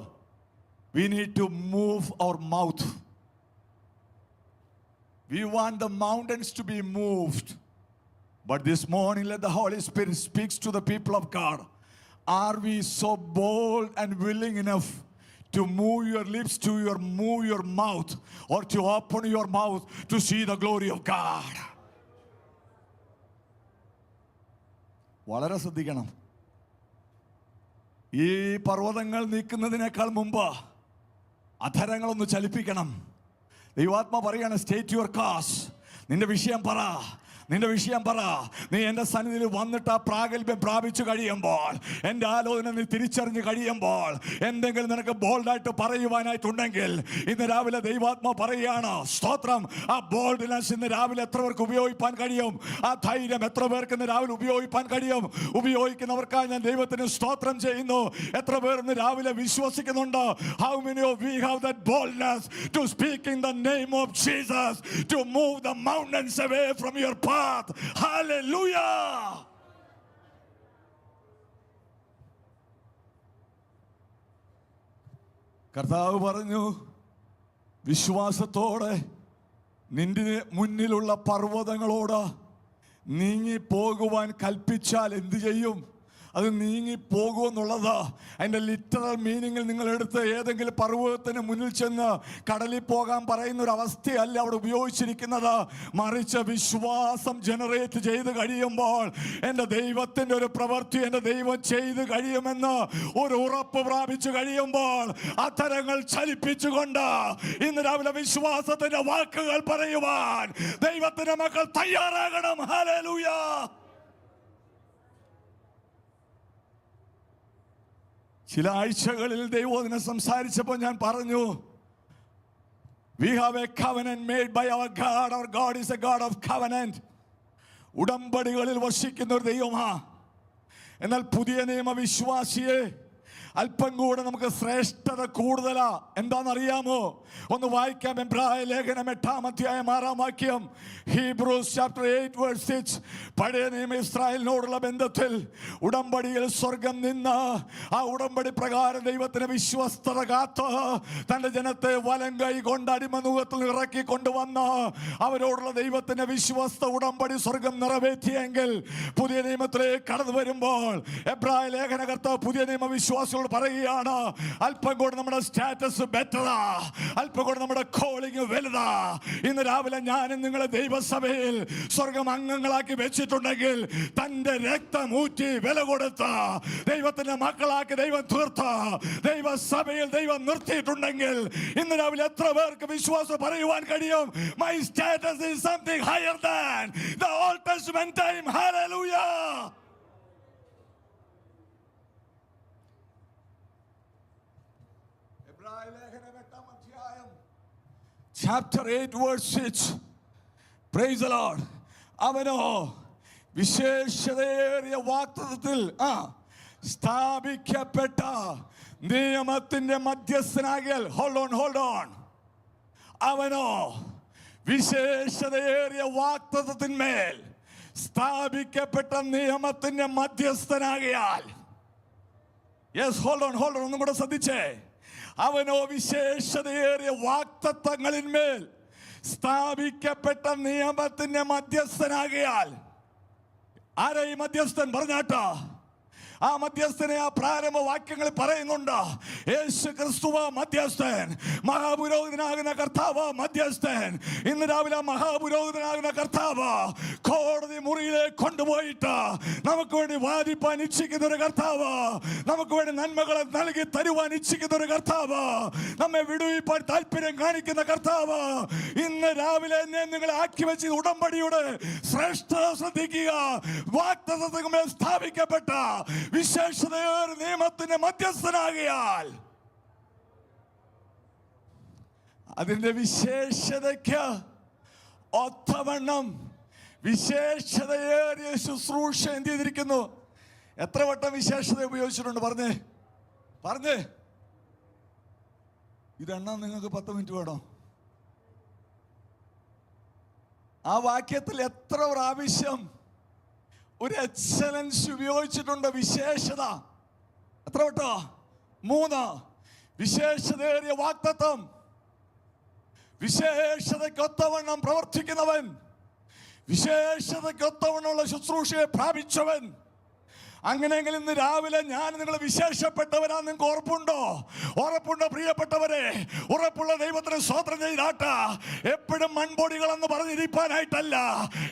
we need to move our mouth. We want the mountains to be moved. But this morning let the Holy Spirit speaks to the people of God. Are we so bold and willing enough to move your lips, to move your mouth, or to open your mouth to see the glory of God? വളരെ ശ്രദ്ധിക്കണം. ഈ പർവ്വതങ്ങൾ നീക്കുന്നതിനേക്കാൾ മുമ്പ് അധരങ്ങളൊന്ന് ചലിപ്പിക്കണം. ദൈവാത്മാ പറയാണ്, state your കാസ്. നിന്റെ വിഷയം പറ, നിന്റെ വിഷയം പറ. നീ എൻ്റെ സന്നിധിയിൽ വന്നിട്ട് ആ പ്രാഗൽഭ്യം പ്രാപിച്ചു കഴിയുമ്പോൾ, എൻ്റെ ആലോചന നീ തിരിച്ചറിഞ്ഞ് കഴിയുമ്പോൾ, എന്തെങ്കിലും നിനക്ക് ബോൾഡായിട്ട് പറയുവാനായിട്ടുണ്ടെങ്കിൽ ഇന്ന് രാവിലെ ദൈവാത്മാ പറയുകയാണ്, സ്തോത്രം. ആ ബോൾഡ്നെസ് ഇന്ന് രാവിലെ എത്ര പേർക്ക് ഉപയോഗിക്കാൻ കഴിയും? ആ ധൈര്യം എത്ര പേർക്ക് ഇന്ന് രാവിലെ ഉപയോഗിക്കാൻ കഴിയും? ഉപയോഗിക്കുന്നവർക്കായി ഞാൻ ദൈവത്തിന് സ്തോത്രം ചെയ്യുന്നു. എത്ര പേർ ഇന്ന് രാവിലെ വിശ്വസിക്കുന്നുണ്ട്? How many of we have that boldness to speak in the name of Jesus, to move the mountains away from your path? Hallelujah. കർത്താവ് പറഞ്ഞു, വിശ്വാസത്തോടെ നിന്റെ മുന്നിലുള്ള പർവ്വതങ്ങളോട് നീങ്ങി പോകുവാൻ കൽപ്പിച്ചാൽ എന്തു ചെയ്യും? അത് നീങ്ങി പോകുമെന്നുള്ളത് അതിൻ്റെ ലിറ്ററൽ മീനിങ്ങിൽ നിങ്ങൾ എടുത്ത് ഏതെങ്കിലും പർവ്വതത്തിന് മുന്നിൽ ചെന്ന് കടലിൽ പോകാൻ പറയുന്ന ഒരു അവസ്ഥയല്ല അവിടെ ഉപയോഗിച്ചിരിക്കുന്നത്. മറിച്ച് വിശ്വാസം ജനറേറ്റ് ചെയ്ത് കഴിയുമ്പോൾ, എൻ്റെ ദൈവത്തിൻ്റെ ഒരു പ്രവൃത്തി എൻ്റെ ദൈവം ചെയ്ത് കഴിയുമെന്ന് ഒരു ഉറപ്പ് പ്രാപിച്ചു കഴിയുമ്പോൾ അത്തരങ്ങൾ ചലിപ്പിച്ചുകൊണ്ട് ഇന്ന് രാവിലെ വിശ്വാസത്തിൻ്റെ വാക്കുകൾ പറയുവാൻ ദൈവത്തിൻ്റെ മക്കൾ തയ്യാറാകണം. ഹല്ലേലൂയ. ചില ആഴ്ചകളിൽ ദൈവത്തിനെ സംസാരിച്ചപ്പോൾ ഞാൻ പറഞ്ഞു, we have a covenant made by our God. Our God is a God of covenant. ഉടമ്പടികളിൽ വസിക്കുന്ന ഒരു ദൈവമാ. എന്നാൽ പുതിയ നിയമ വിശ്വാസിയെ അല്പം കൂടെ നമുക്ക് ശ്രേഷ്ഠത കൂടുതലാ. എന്താണെന്നറിയാമോ? ഒന്ന് വായിക്കാം. എബ്രായ ലേഖനം 8-ാം അധ്യായം 6-ാം വാക്യം. Hebrews chapter 8 verse 6. പഴയ നിയമ ഇസ്രായേലിനോടുള്ള ബന്ധത്തിൽ ഉടമ്പടിയിൽ സ്വർഗം നിന്ന് ആ ഉടമ്പടി പ്രകാരം ദൈവത്തിന് വിശ്വസ്തത കാത്ത് തന്റെ ജനത്തെ വലം കൈ കൊണ്ട് അടിമനുഖത്തിൽ ഇറക്കി കൊണ്ടുവന്ന് അവരോടുള്ള ദൈവത്തിന്റെ വിശ്വസ്ത ഉടമ്പടി സ്വർഗം നിറവേറ്റിയെങ്കിൽ പുതിയ നിയമത്തിലേക്ക് കടന്നു വരുമ്പോൾ എബ്രായ ലേഖനകർത്താവ് പുതിയ നിയമ വിശ്വാസികൾ പറയുകയാണ്, അല്പം കൂടെ നമ്മുടെ സ്റ്റാറ്റസ് ബെറ്ററാ, അല്പം കൂടെ നമ്മുടെ കോളിംഗ് വലുതാ. ഇന്ന് രാവിലെ ഞാനും നിങ്ങളെ ദൈവസഭയിൽ സ്വർഗം അംഗങ്ങളാക്കി വെച്ചിട്ടുണ്ടെങ്കിൽ തന്റെ രക്തം ഊറ്റി വില കൊടുത്ത ദൈവത്തിന്റെ മക്കളാക്കി ദൈവം തീർത്ത ദൈവസഭയിൽ ദൈവം നിർത്തിയിട്ടുണ്ടെങ്കിൽ ഇന്ന് രാവിലെ എത്ര പേർക്ക് വിശ്വാസം പറയുവാൻ കഴിയും? My status is something higher than the old testament time. Hallelujah. Chapter 8 verse 6. Praise the Lord. അവനോ വിശേഷതയേറിയ വാഗ്ദത്തത്തിൽ സ്ഥാപിക്കപ്പെട്ട നിയമത്തിന്റെ മധ്യസ്ഥനാകിയാൽ, hold on. അവനോ വിശേഷതയേറിയ വാഗ്ദത്തത്തിന്മേൽ സ്ഥാപിക്കപ്പെട്ട നിയമത്തിന്റെ മധ്യസ്ഥനാകിയാൽ. Yes, hold on. ഒന്നും കൂടെ ശ്രദ്ധിച്ചേ. അവനോ വിശേഷതയേറിയ വാഗ്ദത്തങ്ങളിന്മേൽ സ്ഥാപിക്കപ്പെട്ട നിയമത്തിന്റെ മധ്യസ്ഥനാകിയാൽ. ആരാ ഈ മധ്യസ്ഥൻ? പറഞ്ഞാട്ടോ. ആ മധ്യസ്ഥനെ ആ പ്രാരംഭ വാക്യങ്ങൾ പറയുന്നുണ്ട്. യേശു ക്രിസ്തുവ മധ്യസ്ഥൻ, മഹാപുരോഹിതനാകുന്ന കർത്താവ് മധ്യസ്ഥൻ. ഇന്ന് രാവിലെ മഹാപുരോഹിതനാകുന്ന കർത്താവ് കോടതി മുറിയിലേക്ക് കൊണ്ടുപോയിട്ട് നമുക്ക് വേണ്ടി വാദിപ്പാൻ ഇച്ഛിക്കുന്ന ഒരു കർത്താവ്, നമുക്ക് വേണ്ടി നന്മകളെ നൽകി തരുവാൻ ഇച്ഛിക്കുന്ന ഒരു കർത്താവ്, നമ്മെ വിടുവിപ്പാൻ താല്പര്യം കാണിക്കുന്ന കർത്താവ് ഇന്ന് രാവിലെ എന്നെ നിങ്ങളെ ആക്കി വെച്ച് ഉടമ്പടിയുടെ ശ്രേഷ്ഠത ശ്രദ്ധിക്കുക. വാഗ്ദത്തത്തിന്മേൽ സ്ഥാപിക്കപ്പെട്ട വിശേഷതയേറിയ നിയമത്തിന്റെ മധ്യസ്ഥനാകിയാൽ അതിന്റെ വിശേഷതയ്ക്ക് ഒത്തവണ്ണം വിശേഷതയേറിയ ശുശ്രൂഷ എന്ത് ചെയ്തിരിക്കുന്നു? എത്ര വട്ടം വിശേഷത ഉപയോഗിച്ചിട്ടുണ്ട്? പറഞ്ഞേ. ഇതെണ്ണാൻ നിങ്ങൾക്ക് 10 മിനിറ്റ് വേണം. ആ വാക്യത്തിൽ എത്ര പ്രാവശ്യം ഒരു എക്സലൻസ് ഉപയോഗിച്ചിട്ടുണ്ട്? വിശേഷത. എത്ര വട്ടോ? 3. വിശേഷതയേറിയ വാഗ്ദത്തം, വിശേഷതയ്ക്കൊത്തവണ്ണം പ്രവർത്തിക്കുന്നവൻ, വിശേഷതയ്ക്കൊത്തവണ്ണമുള്ള ശുശ്രൂഷയെ പ്രാപിച്ചവൻ. അങ്ങനെയെങ്കിൽ ഇന്ന് രാവിലെ ഞാൻ നിങ്ങൾ വിശേഷപ്പെട്ടവരാ. നിങ്ങൾക്ക് ഉറപ്പുണ്ടോ പ്രിയപ്പെട്ടവരെ? ഉറപ്പുള്ള ദൈവത്തിന് സ്തോത്രം ചെയ്താട്ട. എപ്പോഴും മൺപൊടികളെന്ന് പറഞ്ഞിരിക്കാനായിട്ടല്ല,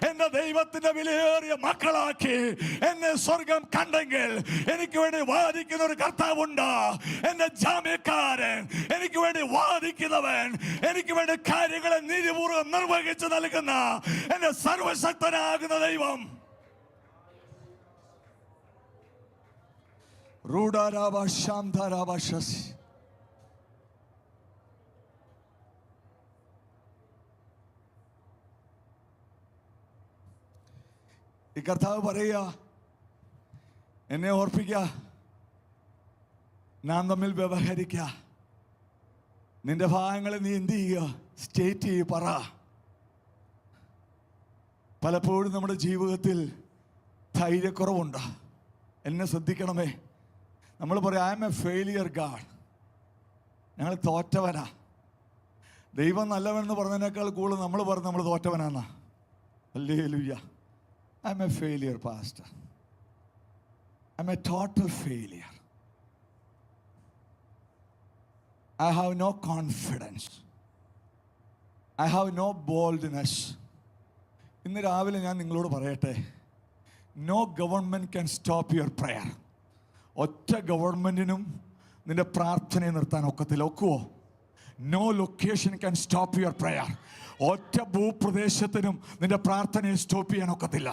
എന്റെ ദൈവത്തിന്റെ വിലയേറിയ മക്കളാക്കി എന്നെ സ്വർഗം കണ്ടെങ്കിൽ എനിക്ക് വേണ്ടി വാദിക്കുന്ന ഒരു കർത്താവുണ്ട്. എന്റെ ജാമ്യക്കാരൻ, എനിക്ക് വേണ്ടി വാദിക്കുന്നവൻ, എനിക്ക് വേണ്ടി കാര്യങ്ങളെ നീതിപൂർവ്വം നിർവഹിച്ചു നൽകുന്ന എന്റെ സർവശക്തനാകുന്ന ദൈവം. ഈ കർത്താവ് പറയുക, എന്നെ ഓർപ്പിക്കുക, നാം തമ്മിൽ വ്യവഹരിക്കുക. നിന്റെ ഭാഗങ്ങളെ നീ എന്ത് ചെയ്യുക? സ്റ്റേറ്റ് ചെയ്യുക, പറ. പലപ്പോഴും നമ്മുടെ ജീവിതത്തിൽ ധൈര്യക്കുറവുണ്ട്. എന്നെ ശ്രദ്ധിക്കണമേ. നമ്മൾ പറയാം, I am a failure God, ഞങ്ങൾ തോറ്റവനാ. ദൈവം നല്ലവനെന്ന് പറഞ്ഞതിനേക്കാൾ കൂടുതൽ നമ്മൾ പറഞ്ഞ് നമ്മൾ തോറ്റവനാന്നാ. Hallelujah. I am a failure pastor, I am a total failure. I have no confidence. I have no boldness. ഇന്ന് രാവിലെ ഞാൻ നിങ്ങളോട് പറയട്ടെ, no government can stop your prayer. ഒറ്റ ഗവൺമെൻറ്റിനും നിന്റെ പ്രാർത്ഥനയെ നിർത്താൻ ഒക്കത്തില്ല. ഒക്കുവോ? No location can stop your prayer. ഒറ്റ ഭൂപ്രദേശത്തിനും നിന്റെ പ്രാർത്ഥനയെ സ്റ്റോപ്പ് ചെയ്യാൻ ഒക്കത്തില്ല.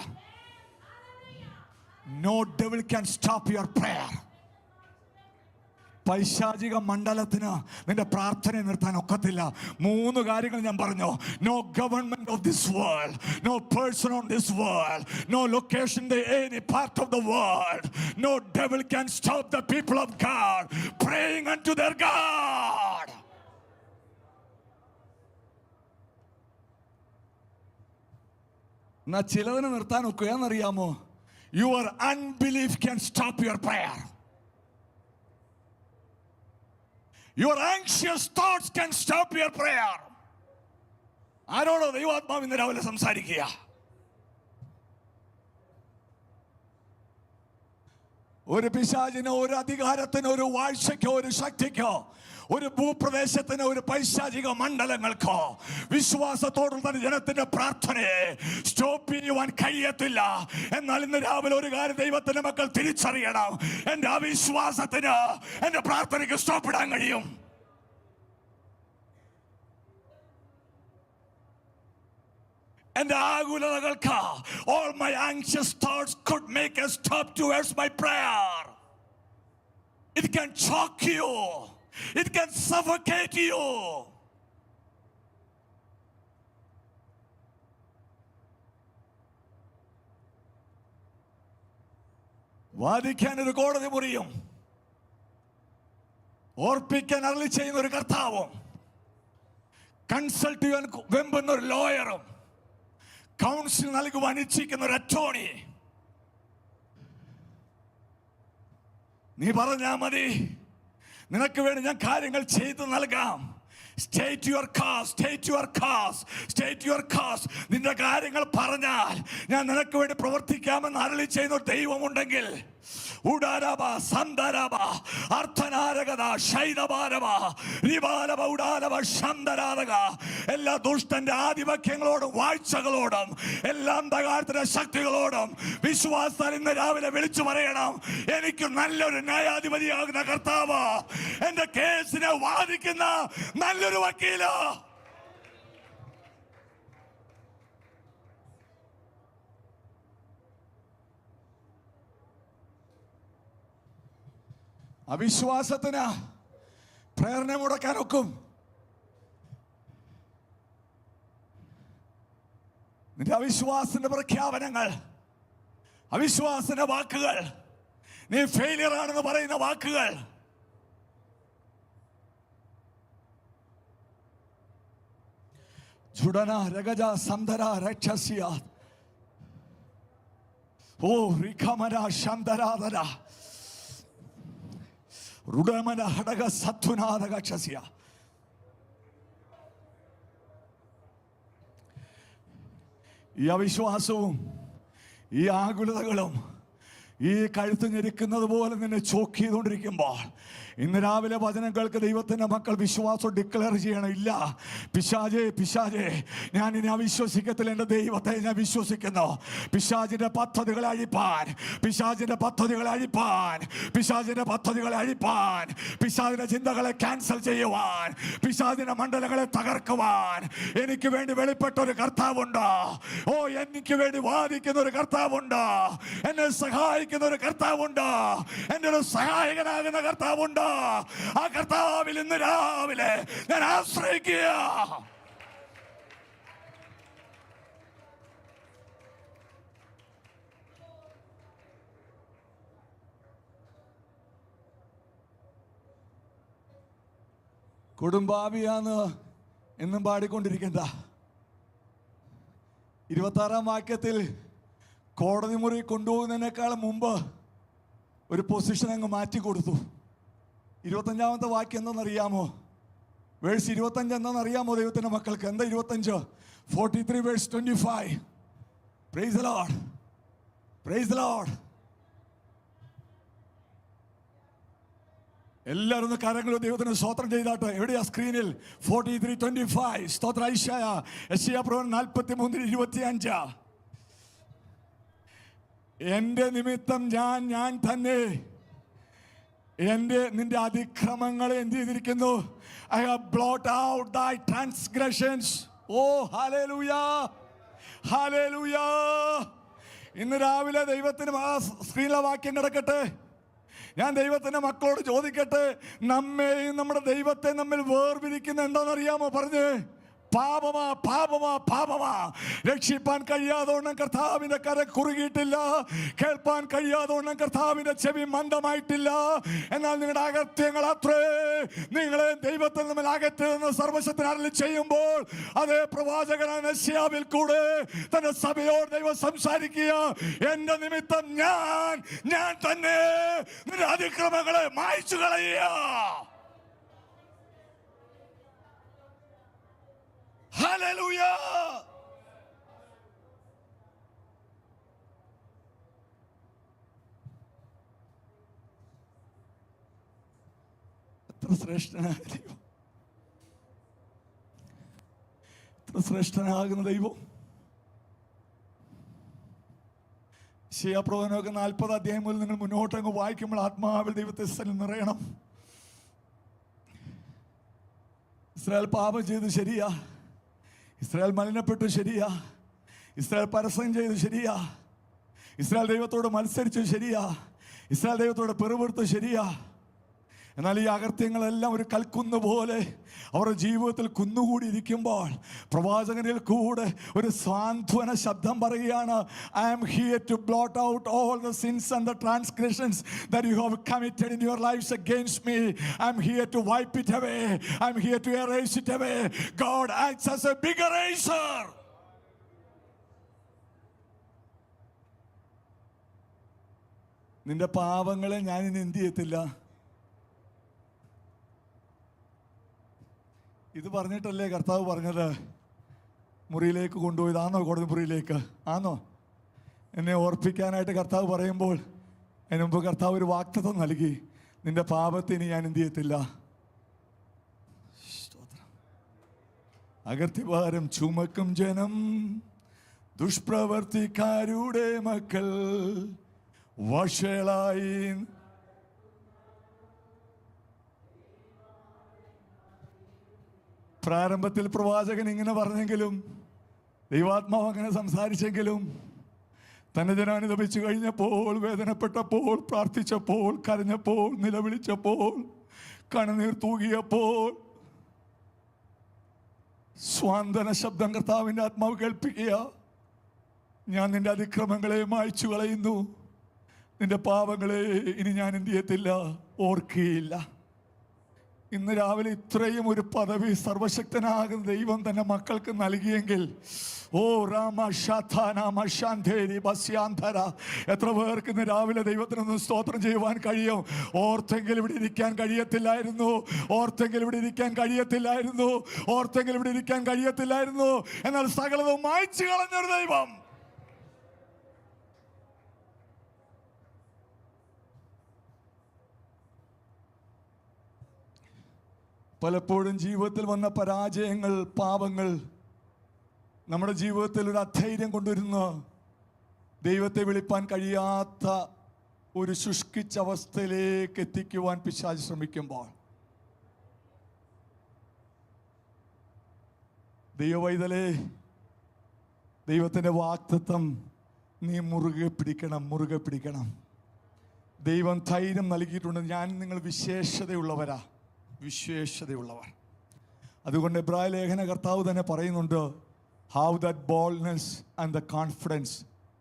No devil can stop your prayer. പൈശാചിക മണ്ഡലത്തിന് നിന്റെ പ്രാർത്ഥനയെ നിർത്താൻ ഒക്കത്തില്ല. 3 കാര്യങ്ങൾ ഞാൻ പറഞ്ഞു. No government of this world, no person on this world, no location in any part of the world, no devil can stop the people of God praying unto their God. എന്നാ ചിലതിനെ നിർത്താൻ ഒക്കുകയെന്നറിയാമോ? Your unbelief can stop your prayer. Your anxious thoughts can stop your prayer. ആരോടോ ദൈവാത്മാവ് ഇന്ന് രാവിലെ സംസാരിക്കുക? ഒരു പിശാചിനോ, ഒരു അധികാരത്തിനോ, ഒരു വാഴ്ചയ്ക്കോ, ഒരു ശക്തിക്കോ, ഒരു ഭൂപ്രദേശത്തിന്, ഒരു പൈശാചിക മണ്ഡലങ്ങൾക്കോ വിശ്വാസത്തോടുള്ള ജനത്തിന്റെ പ്രാർത്ഥനയെ സ്റ്റോപ്പ് ചെയ്യുവാൻ കഴിയത്തില്ല. എന്നാൽ ഇന്ന് രാവിലെ ഒരു കാര്യം ദൈവത്തിന്റെ മക്കൾ തിരിച്ചറിയണം. എന്റെ അവിശ്വാസത്തിന് എന്റെ പ്രാർത്ഥനയ്ക്ക് സ്റ്റോപ്പ് ഇടാൻ കഴിയും. എന്റെ ആകുലതകൾക്ക്, all my anxious thoughts could make a stop towards my prayer. It can choke you. It can suffocate you. വാദിക്കാൻ ഒരു കോടതി മുറിയും, ഓർപ്പിക്കാൻ അരുളി ചെയ്യുന്ന ഒരു കർത്താവും, കൺസൾട്ട് ചെയ്യാൻ വെമ്പുന്ന ഒരു ലോയറും, കൗൺസിൽ നൽകുവാൻ ഇച്ഛിക്കുന്ന ഒരു അറ്റോർണി. നീ പറഞ്ഞാ മതി, നിനക്ക് വേണ്ടി ഞാൻ കാര്യങ്ങൾ ചെയ്തു നൽകാം. State your cause, state your cause, state your cause. നിന്റെ കാര്യങ്ങൾ പറഞ്ഞാൽ ഞാൻ നിനക്ക് വേണ്ടി പ്രവർത്തിക്കാമെന്ന് അരുളി ചെയ്യുന്ന ഒരു ദൈവമുണ്ടെങ്കിൽ, ഉടാരബ സന്ദരബ അർത്ഥനാരകത ശൈതബാരബ റിബാലബ ഉടാരബ ശന്തരാരക, എല്ലാ ദുഷ്ടന്റെ ആധിപത്യങ്ങളോടും വാഴ്ചകളോടും എല്ലാ അന്ധകാരത്തിന്റെ ശക്തികളോടും വിശ്വാസത്താൽ ഇന്ന് രാവിലെ വിളിച്ചു പറയണം, എനിക്ക് നല്ലൊരു ന്യായാധിപതിയാകുന്ന കർത്താവ്, എന്റെ കേസിനെ വാദിക്കുന്ന നല്ലൊരു വക്കീല്. അവിശ്വാസത്തിന് പ്രേരണ മുടക്കാൻ ഒക്കും. നിന്റെ അവിശ്വാസത്തിന്റെ പ്രഖ്യാപനങ്ങൾ, അവിശ്വാസത്തിന്റെ വാക്കുകൾ, നീ ഫെയിലിയർ ആണെന്ന് പറയുന്ന വാക്കുകൾ, ജുഡന രഗജ സന്ധര രക്ഷസ്യ ഓ റിഖമന ശന്തരാധര റുഡമന ഹടക സത്വനാഥക ക്ഷസ്യ. ഈ അവിശ്വാസവും ഈ ആകുലതകളും ഈ കഴുത്ത് ഞെരിക്കുന്നത് പോലെ നിന്നെ ചോക്ക് ചെയ്തുകൊണ്ടിരിക്കുമ്പോൾ ഇന്ന് രാവിലെ വചനം കേൾക്ക് ദൈവത്തിൻ്റെ മക്കൾ വിശ്വാസം ഡിക്ലെയർ ചെയ്യണം. ഇല്ല പിശാചേ, പിശാചേ, ഞാൻ ഇനി അവിശ്വസിക്കത്തില്ല, എൻ്റെ ദൈവത്തെ ഞാൻ വിശ്വസിക്കുന്നു. പിശാചിൻ്റെ പദ്ധതികളെ അഴിപ്പാൻ, പിശാചിൻ്റെ പദ്ധതികളെ അഴിപ്പാൻ, പിശാചിൻ്റെ പദ്ധതികളെ അഴിപ്പാൻ, പിശാചിൻ്റെ ചിന്തകളെ ക്യാൻസൽ ചെയ്യുവാൻ, പിശാചിൻ്റെ മണ്ഡലങ്ങളെ തകർക്കുവാൻ എനിക്ക് വേണ്ടി വെളിപ്പെട്ട ഒരു കർത്താവുണ്ട്. ഓ, എനിക്ക് വേണ്ടി വാദിക്കുന്ന ഒരു കർത്താവുണ്ട്, എന്നെ സഹായിക്കുന്ന ഒരു കർത്താവുണ്ട്, എൻ്റെ ഒരു സഹായകനാകുന്ന കർത്താവുണ്ട്. ആ കർത്താവിൽ ഇന്ന് രാവിലെ ഞാൻ ആശ്രയിക്കുക. കുടുംബാഭിയാന്ന് എന്നും പാടിക്കൊണ്ടിരിക്കണ്ട. 26-ാം വാക്യത്തിൽ കോടതി മുറി കൊണ്ടുപോകുന്നതിനേക്കാൾ മുമ്പ് ഒരു പൊസിഷൻ അങ്ങ് മാറ്റി കൊടുത്തു. 25-ാമത്തെ വാക്യം എന്താണെന്നറിയാമോ? വേഴ്സ് 25 എന്താണെന്നറിയാമോ? ദൈവത്തിൻ്റെ മക്കൾക്ക് എന്താ 25? 43 verse 25. Praise the Lord, praise the Lord. എല്ലാവരും ഒന്ന് കരങ്ങളും ദൈവത്തിന് സ്തോത്രം ചെയ്താട്ടെ. എവിടെയാ സ്ക്രീനിൽ? 43:25. സ്തോത്ര. യെശയ്യാ പ്രവചനം 43:25. എൻ്റെ നിമിത്തം ഞാൻ തന്നെ നിന്റെ അതിക്രമങ്ങളെ എന്ത് ചെയ്തിരിക്കുന്നു? I have blotted out thy transgressions. Oh, hallelujah, hallelujah. ഇന്ന് രാവിലെ ദൈവത്തിന് ആ സ്ക്രീനിലെ വാക്യം കിടക്കട്ടെ. ഞാൻ ദൈവത്തിന്റെ മക്കളോട് ചോദിക്കട്ടെ, നമ്മെയും നമ്മുടെ ദൈവത്തെ തമ്മിൽ വേർപിരിക്കുന്ന എന്താണെന്നറിയാമോ? പറഞ്ഞേ, പാപമാ, പാപമാ, പാപമാ. രക്ഷിപ്പാൻ കഴിയാതോണം കർത്താവിന്റെ കര കുറുകിയിട്ടില്ല, കേൾപ്പാൻ കഴിയാതോണം കർത്താവിന്റെ ചെവി മന്ദമായിട്ടില്ല. എന്നാൽ നിങ്ങളുടെ അകത്യങ്ങൾ അത്രേ നിങ്ങളെ ദൈവത്തിൽ തമ്മിൽ അകറ്റുന്ന സർവശക്തനാരിൽ ചെയ്യുമ്പോൾ, അതേ പ്രവാചകനായ യെശയ്യാവിൽ കൂടെ തന്റെ സഭയോട് ദൈവം സംസാരിക്കുക, എന്റെ നിമിത്തം ഞാൻ തന്നെ നിന്റെ അതിക്രമങ്ങളെ മായ്ച്ചു കളയുക. ഹല്ലേലൂയ. എത്ര ശ്രേഷ്ഠനായ ദൈവം, എത്ര ശ്രേഷ്ഠനാകുന്ന ദൈവം. യെശയ്യാപ്രവചനമൊക്കെ 40 അധ്യായം മുതൽ നിങ്ങൾ മുന്നോട്ടങ്ങ് വായിക്കുമ്പോൾ ആത്മാവിൽ ദൈവത്തെ നിറയണം. ഇസ്രായേൽ പാപം ചെയ്ത് ശരിയാ, ഇസ്രായേൽ മലിനപ്പെട്ടു ശരിയാ, ഇസ്രായേൽ പരസ്യം ചെയ്തു ശരിയാ, ഇസ്രായേൽ ദൈവത്തോട് മത്സരിച്ചു ശരിയാ, ഇസ്രായേൽ ദൈവത്തോട് പെറുപെടുത്തു ശരിയാ. എന്നാൽ ഈ അകൃത്യങ്ങളെല്ലാം ഒരു കൽക്കുന്ന് പോലെ അവരുടെ ജീവിതത്തിൽ കുന്നുകൂടിയിരിക്കുമ്പോൾ പ്രവാചകനിൽ കൂടെ ഒരു സാന്ത്വന ശബ്ദം പറയുകയാണ്, I am here to blot out all the sins and the transgressions that you have committed in your lives against me. I am here to wipe it away. I am here to erase it away. God acts as a big eraser. നിന്റെ പാപങ്ങളെ ഞാൻ ഇനി എന്ത് ചെയ്യത്തില്ല. ഇത് പറഞ്ഞിട്ടല്ലേ കർത്താവ് പറഞ്ഞത് മുറിയിലേക്ക് കൊണ്ടുപോയതാണോ? കോടതി മുറിയിലേക്ക് ആണോ? എന്നെ ഓർപ്പിക്കാനായിട്ട് കർത്താവ് പറയുമ്പോൾ അതിന് മുമ്പ് കർത്താവ് ഒരു വാഗ്ദത്തം നൽകി, നിന്റെ പാപത്തിന് ഞാൻ എന്ത് ചെയ്യത്തില്ല. അകൃത്യഭാരം ചുമക്കും ജനം, ദുഷ്പ്രവർത്തിക്കാരുടെ മക്കൾ വഷളായി. പ്രാരംഭത്തിൽ പ്രവാചകൻ ഇങ്ങനെ പറഞ്ഞെങ്കിലും, ദൈവാത്മാവ് അങ്ങനെ സംസാരിച്ചെങ്കിലും, തന്നെ ജനം അനുദപിച്ചു കഴിഞ്ഞപ്പോൾ, വേദനപ്പെട്ടപ്പോൾ, പ്രാർത്ഥിച്ചപ്പോൾ, കരഞ്ഞപ്പോൾ, നിലവിളിച്ചപ്പോൾ, കണ്ണുനീർ തൂകിയപ്പോൾ സ്വാന്തന ശബ്ദം കർത്താവിൻ്റെ ആത്മാവ് കേൾപ്പിക്കുക, ഞാൻ നിന്റെ അതിക്രമങ്ങളെ മായ്ച്ചു കളയുന്നു, നിന്റെ പാപങ്ങളെ ഇനി ഞാൻ എന്ത് ചെയ്യത്തില്ല, ഓർക്കുകയില്ല. ഇന്ന് രാവിലെ ഇത്രയും ഒരു പദവി സർവശക്തനാകുന്ന ദൈവം തന്നെ മക്കൾക്ക് നൽകിയെങ്കിൽ, ഓ രാമശാന്തേരി ബസ്യാന്തര, എത്ര പേർക്ക് ഇന്ന് രാവിലെ ദൈവത്തിനൊന്ന് സ്തോത്രം ചെയ്യുവാൻ കഴിയും. ഓർത്തെങ്കിൽ ഇവിടെ ഇരിക്കാൻ കഴിയത്തില്ലായിരുന്നു, ഓർത്തെങ്കിൽ ഇവിടെ ഇരിക്കാൻ കഴിയത്തില്ലായിരുന്നു, ഓർത്തെങ്കിൽ ഇവിടെ ഇരിക്കാൻ കഴിയത്തില്ലായിരുന്നു. എന്നാൽ സകലതും മായ്ച്ചു കളഞ്ഞൊരു ദൈവം. പലപ്പോഴും ജീവിതത്തിൽ വന്ന പരാജയങ്ങൾ, പാപങ്ങൾ നമ്മുടെ ജീവിതത്തിൽ ഒരു അധൈര്യം കൊണ്ടുവരുന്ന, ദൈവത്തെ വിളിപ്പാൻ കഴിയാത്ത ഒരു ശുഷ്കിച്ച അവസ്ഥയിലേക്ക് എത്തിക്കുവാൻ പിശാച് ശ്രമിക്കുമ്പോൾ, ദൈവവൈതലേ, ദൈവത്തിൻ്റെ വാഗ്ദത്തം നീ മുറുകെ പിടിക്കണം, മുറുകെ പിടിക്കണം. ദൈവം ധൈര്യം നൽകിയിട്ടുണ്ട്. ഞാൻ നിങ്ങൾ വിശേഷതയുള്ളവരാ, വിശേഷതയുള്ളവർ. അതുകൊണ്ട് എബ്രായ ലേഖന കർത്താവ് തന്നെ പറയുന്നുണ്ട്, have that boldness and the confidence.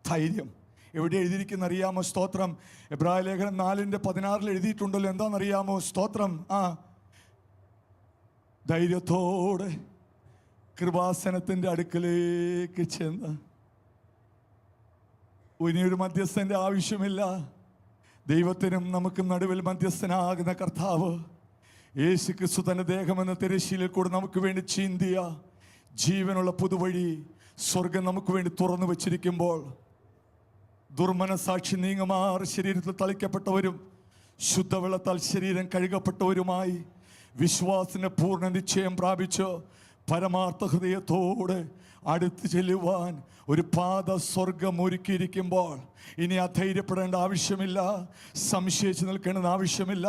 ധൈര്യം എവിടെ എഴുതിയിരിക്കുന്ന അറിയാമോ? സ്തോത്രം. എബ്രായ ലേഖനം 4:16 എഴുതിയിട്ടുണ്ടല്ലോ. എന്താണെന്നറിയാമോ? സ്തോത്രം. ധൈര്യത്തോടെ കൃപാസനത്തിൻ്റെ അടുക്കലേക്ക് ചെന്ന്, ഇനിയൊരു മധ്യസ്ഥൻ്റെ ആവശ്യമില്ല. ദൈവത്തിനും നമുക്കും നടുവിൽ മധ്യസ്ഥനാകുന്ന കർത്താവ് യേശു ക്രിസ്തു തന്റെ ദേഹമെന്ന തിരശ്ശീലയിൽ കൂടെ നമുക്ക് വേണ്ടി ചീന്തിയ ജീവനുള്ള പുതുവഴി സ്വർഗം നമുക്ക് വേണ്ടി തുറന്നു വച്ചിരിക്കുമ്പോൾ, ദുർമനസാക്ഷി നീങ്ങമാർ ശരീരത്തിൽ തളിക്കപ്പെട്ടവരും ശുദ്ധവെള്ളത്താൽ ശരീരം കഴുകപ്പെട്ടവരുമായി വിശ്വാസത്തിന് പൂർണ്ണ നിശ്ചയം പ്രാപിച്ച് പരമാർത്ഥ ഹൃദയത്തോടെ അടുത്ത് ചെല്ലുവാൻ ഒരു പാത സ്വർഗം ഒരുക്കിയിരിക്കുമ്പോൾ ഇനി അധൈര്യപ്പെടേണ്ട ആവശ്യമില്ല, സംശയിച്ച് നിൽക്കേണ്ട ആവശ്യമില്ല.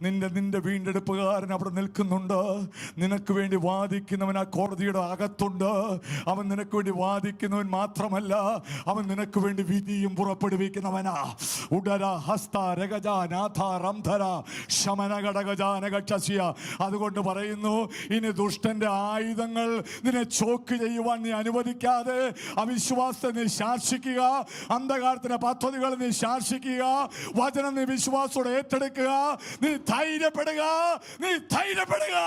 നിന്റെ വീണ്ടെടുപ്പുകാരൻ അവിടെ നിൽക്കുന്നുണ്ട്. നിനക്ക് വേണ്ടി വാദിക്കുന്നവൻ ആ കോടതിയുടെ അകത്തുണ്ട്. അവൻ നിനക്ക് വേണ്ടി വാദിക്കുന്നവൻ മാത്രമല്ല, അവൻ നിനക്ക് വേണ്ടി വിധിയും പുറപ്പെടുവിക്കുന്നവനാ. ഉടര ഹസ്ത രഗജ നാഥ റംധര ശമന ഘടകജാനകക്ഷസ്യ. അതുകൊണ്ട് പറയുന്നു, ഇനി ദുഷ്ടന്റെ ആയുധങ്ങൾ നിന്നെ ചോക്ക് ചെയ്യുവാൻ നീ അനുവദിക്കാതെ അവിശ്വാസത്തെ നീ ശാസിക്കുക, അന്ധകാരത്തിന്റെ പദ്ധതികൾ നീ ശാസിക്കുക, വചനം നീ വിശ്വാസത്തോടെ ഏറ്റെടുക്കുക. നീ ധൈര്യപ്പെടുക, നീ ധൈര്യപ്പെടുക.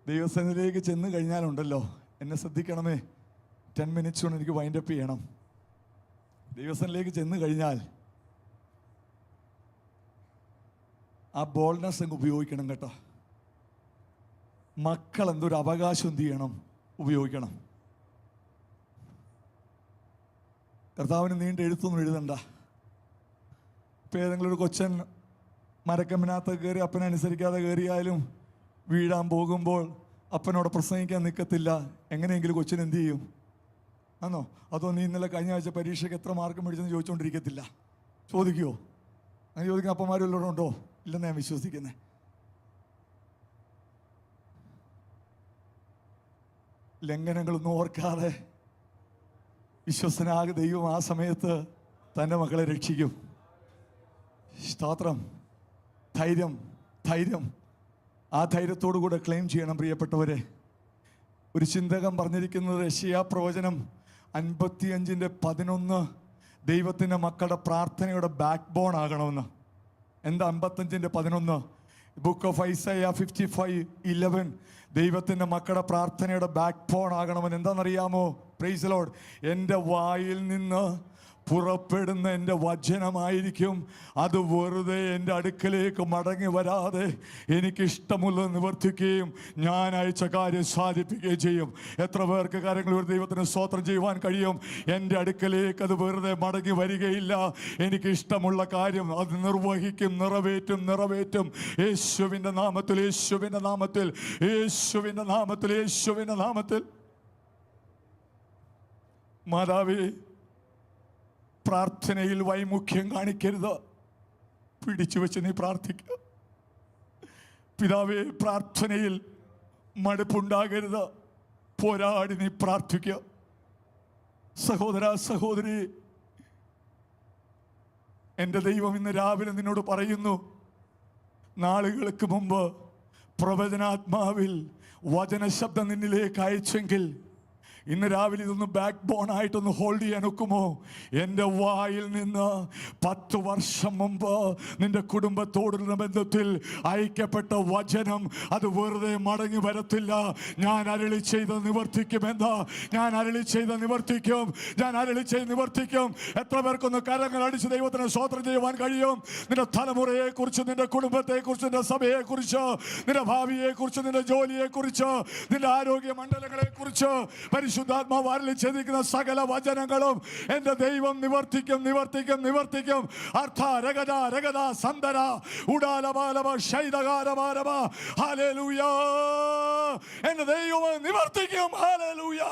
ദൈവസന്നിധിയിലേക്ക് ചെന്ന് കഴിഞ്ഞാലുണ്ടല്ലോ, എന്നെ ശ്രദ്ധിക്കണമേ, 10 minutes കൊണ്ട് എനിക്ക് വൈൻഡപ്പ് ചെയ്യണം. ദൈവസന്നിധിയിലേക്ക് ചെന്ന് കഴിഞ്ഞാൽ ആ ബോൾഡ്നെസ് അങ്ങ് ഉപയോഗിക്കണം കേട്ടോ. മക്കൾ എന്തൊരു അവകാശം എന്ത് ചെയ്യണം, ഉപയോഗിക്കണം. കർത്താവിന് നീണ്ട എഴുത്തൊന്നും എഴുതണ്ട. ഇപ്പം ഏതെങ്കിലും ഒരു കൊച്ചൻ മരക്കമ്പിനകത്ത് കയറി അപ്പനെ അനുസരിക്കാതെ കയറിയാലും വീഴാൻ പോകുമ്പോൾ അപ്പനോട് പ്രസംഗിക്കാൻ നിൽക്കത്തില്ല. എങ്ങനെയെങ്കിലും കൊച്ചിന് എന്ത് ചെയ്യും? ആണോ? അതോ നീ ഇന്നലെ കഴിഞ്ഞ ആഴ്ച പരീക്ഷയ്ക്ക് എത്ര മാർക്ക് മേടിച്ചെന്ന് ചോദിച്ചുകൊണ്ടിരിക്കത്തില്ല? ചോദിക്കുമോ? അങ്ങനെ ചോദിക്കുന്ന അപ്പന്മാരും വല്ലതും ഉണ്ടോ? ഇല്ലെന്ന് ഞാൻ വിശ്വസിക്കുന്നത്. ലംഘനങ്ങളൊന്നും ഓർക്കാതെ വിശ്വസനായ ദൈവം ആ സമയത്ത് തൻ്റെ മക്കളെ രക്ഷിക്കും. സ്തോത്രം. ധൈര്യം, ധൈര്യം. ആ ധൈര്യത്തോടു കൂടെ ക്ലെയിം ചെയ്യണം പ്രിയപ്പെട്ടവരെ. ഒരു ചിന്തകൻ പറഞ്ഞിരിക്കുന്നത് യെശയ്യാ പ്രവചനം 55:11 ദൈവത്തിൻ്റെ മക്കളുടെ പ്രാർത്ഥനയുടെ ബാക്ക് ബോൺ ആകണമെന്ന്. എന്താ 55:11? ബുക്ക് ഓഫ് ഐസയ 55:11 ദൈവത്തിൻ്റെ മക്കളുടെ പ്രാർത്ഥനയുടെ ബാക്ക് ബോൺ ആകണമെന്ന്. എന്താണെന്നറിയാമോ? Praise the Lord. എൻ്റെ വായിൽ നിന്ന് പുറപ്പെടുന്ന എൻ്റെ വചനമായിരിക്കും, അത് വെറുതെ എൻ്റെ അടുക്കലേക്ക് മടങ്ങി വരാതെ എനിക്കിഷ്ടമുള്ളത് നിവർത്തിക്കുകയും ഞാൻ അയച്ച കാര്യം സാധിപ്പിക്കുകയും ചെയ്യും. എത്ര പേർക്ക് കാര്യങ്ങൾ ഒരു ദൈവത്തിന് സ്തോത്രം ചെയ്യുവാൻ കഴിയും? എൻ്റെ അടുക്കലേക്ക് അത് വെറുതെ മടങ്ങി വരികയില്ല. എനിക്കിഷ്ടമുള്ള കാര്യം അത് നിർവഹിക്കും, നിറവേറ്റും. യേശുവിൻ്റെ നാമത്തിൽ, യേശുവിൻ്റെ നാമത്തിൽ, യേശുവിൻ്റെ നാമത്തിൽ, യേശുവിൻ്റെ നാമത്തിൽ. മാതാവേ, പ്രാർത്ഥനയിൽ വൈമുഖ്യം കാണിക്കരുത്. പിടിച്ചു വെച്ച് നീ പ്രാർത്ഥിക്കുക. പിതാവേ, പ്രാർത്ഥനയിൽ മടുപ്പുണ്ടാകരുത്. പോരാടി നീ പ്രാർത്ഥിക്കുക. സഹോദര, സഹോദരി, എൻ്റെ ദൈവം ഇന്ന് രാവിലെ നിന്നോട് പറയുന്നു, നാളുകൾക്ക് മുമ്പ് പ്രവചനാത്മാവിൽ വചനശബ്ദം നിന്നിലേക്ക് അയച്ചെങ്കിൽ ഇന്ന് രാവിലെ ഇതൊന്ന് ബാക്ക് ബോൺ ആയിട്ടൊന്ന് ഹോൾഡ് ചെയ്യാൻ ഒക്കുമോ? എൻ്റെ വായിൽ നിന്ന് 10 വർഷം മുമ്പ് നിന്റെ കുടുംബത്തോടുള്ള ബന്ധത്തിൽ അയക്കപ്പെട്ട വചനം അത് വെറുതെ മടങ്ങി വരത്തില്ല. ഞാൻ അരുളി ചെയ്ത് നിവർത്തിക്കുമെന്ന്. ഞാൻ അരുളി ചെയ്ത് നിവർത്തിക്കും. ഞാൻ അരുളി ചെയ്ത് നിവർത്തിക്കും. എത്ര പേർക്കൊന്ന് കരങ്ങൾ അടിച്ച് ദൈവത്തിന് സ്തോത്രം ചെയ്യുവാൻ കഴിയും? നിന്റെ തലമുറയെക്കുറിച്ച്, നിന്റെ കുടുംബത്തെക്കുറിച്ച്, നിന്റെ സഭയെക്കുറിച്ച്, നിന്റെ ഭാവിയെക്കുറിച്ച്, നിന്റെ ജോലിയെക്കുറിച്ച്, നിന്റെ ആരോഗ്യ മണ്ഡലങ്ങളെക്കുറിച്ച് പരിശുദ്ധാത്മാവ് അരുളി ചെയ്തിരിക്കുന്ന സകല വചനങ്ങളും എൻ്റെ ദൈവം നിവർത്തിക്കും, നിവർത്തിക്കും, നിവർത്തിക്കും. അർത്ഥ രഗത രഗത സന്ദര ഉടാലബാലബ ശൈതകാരബാരബ. ഹല്ലേലൂയ. എൻ്റെ ദൈവം നിവർത്തിക്കും. ഹല്ലേലൂയ.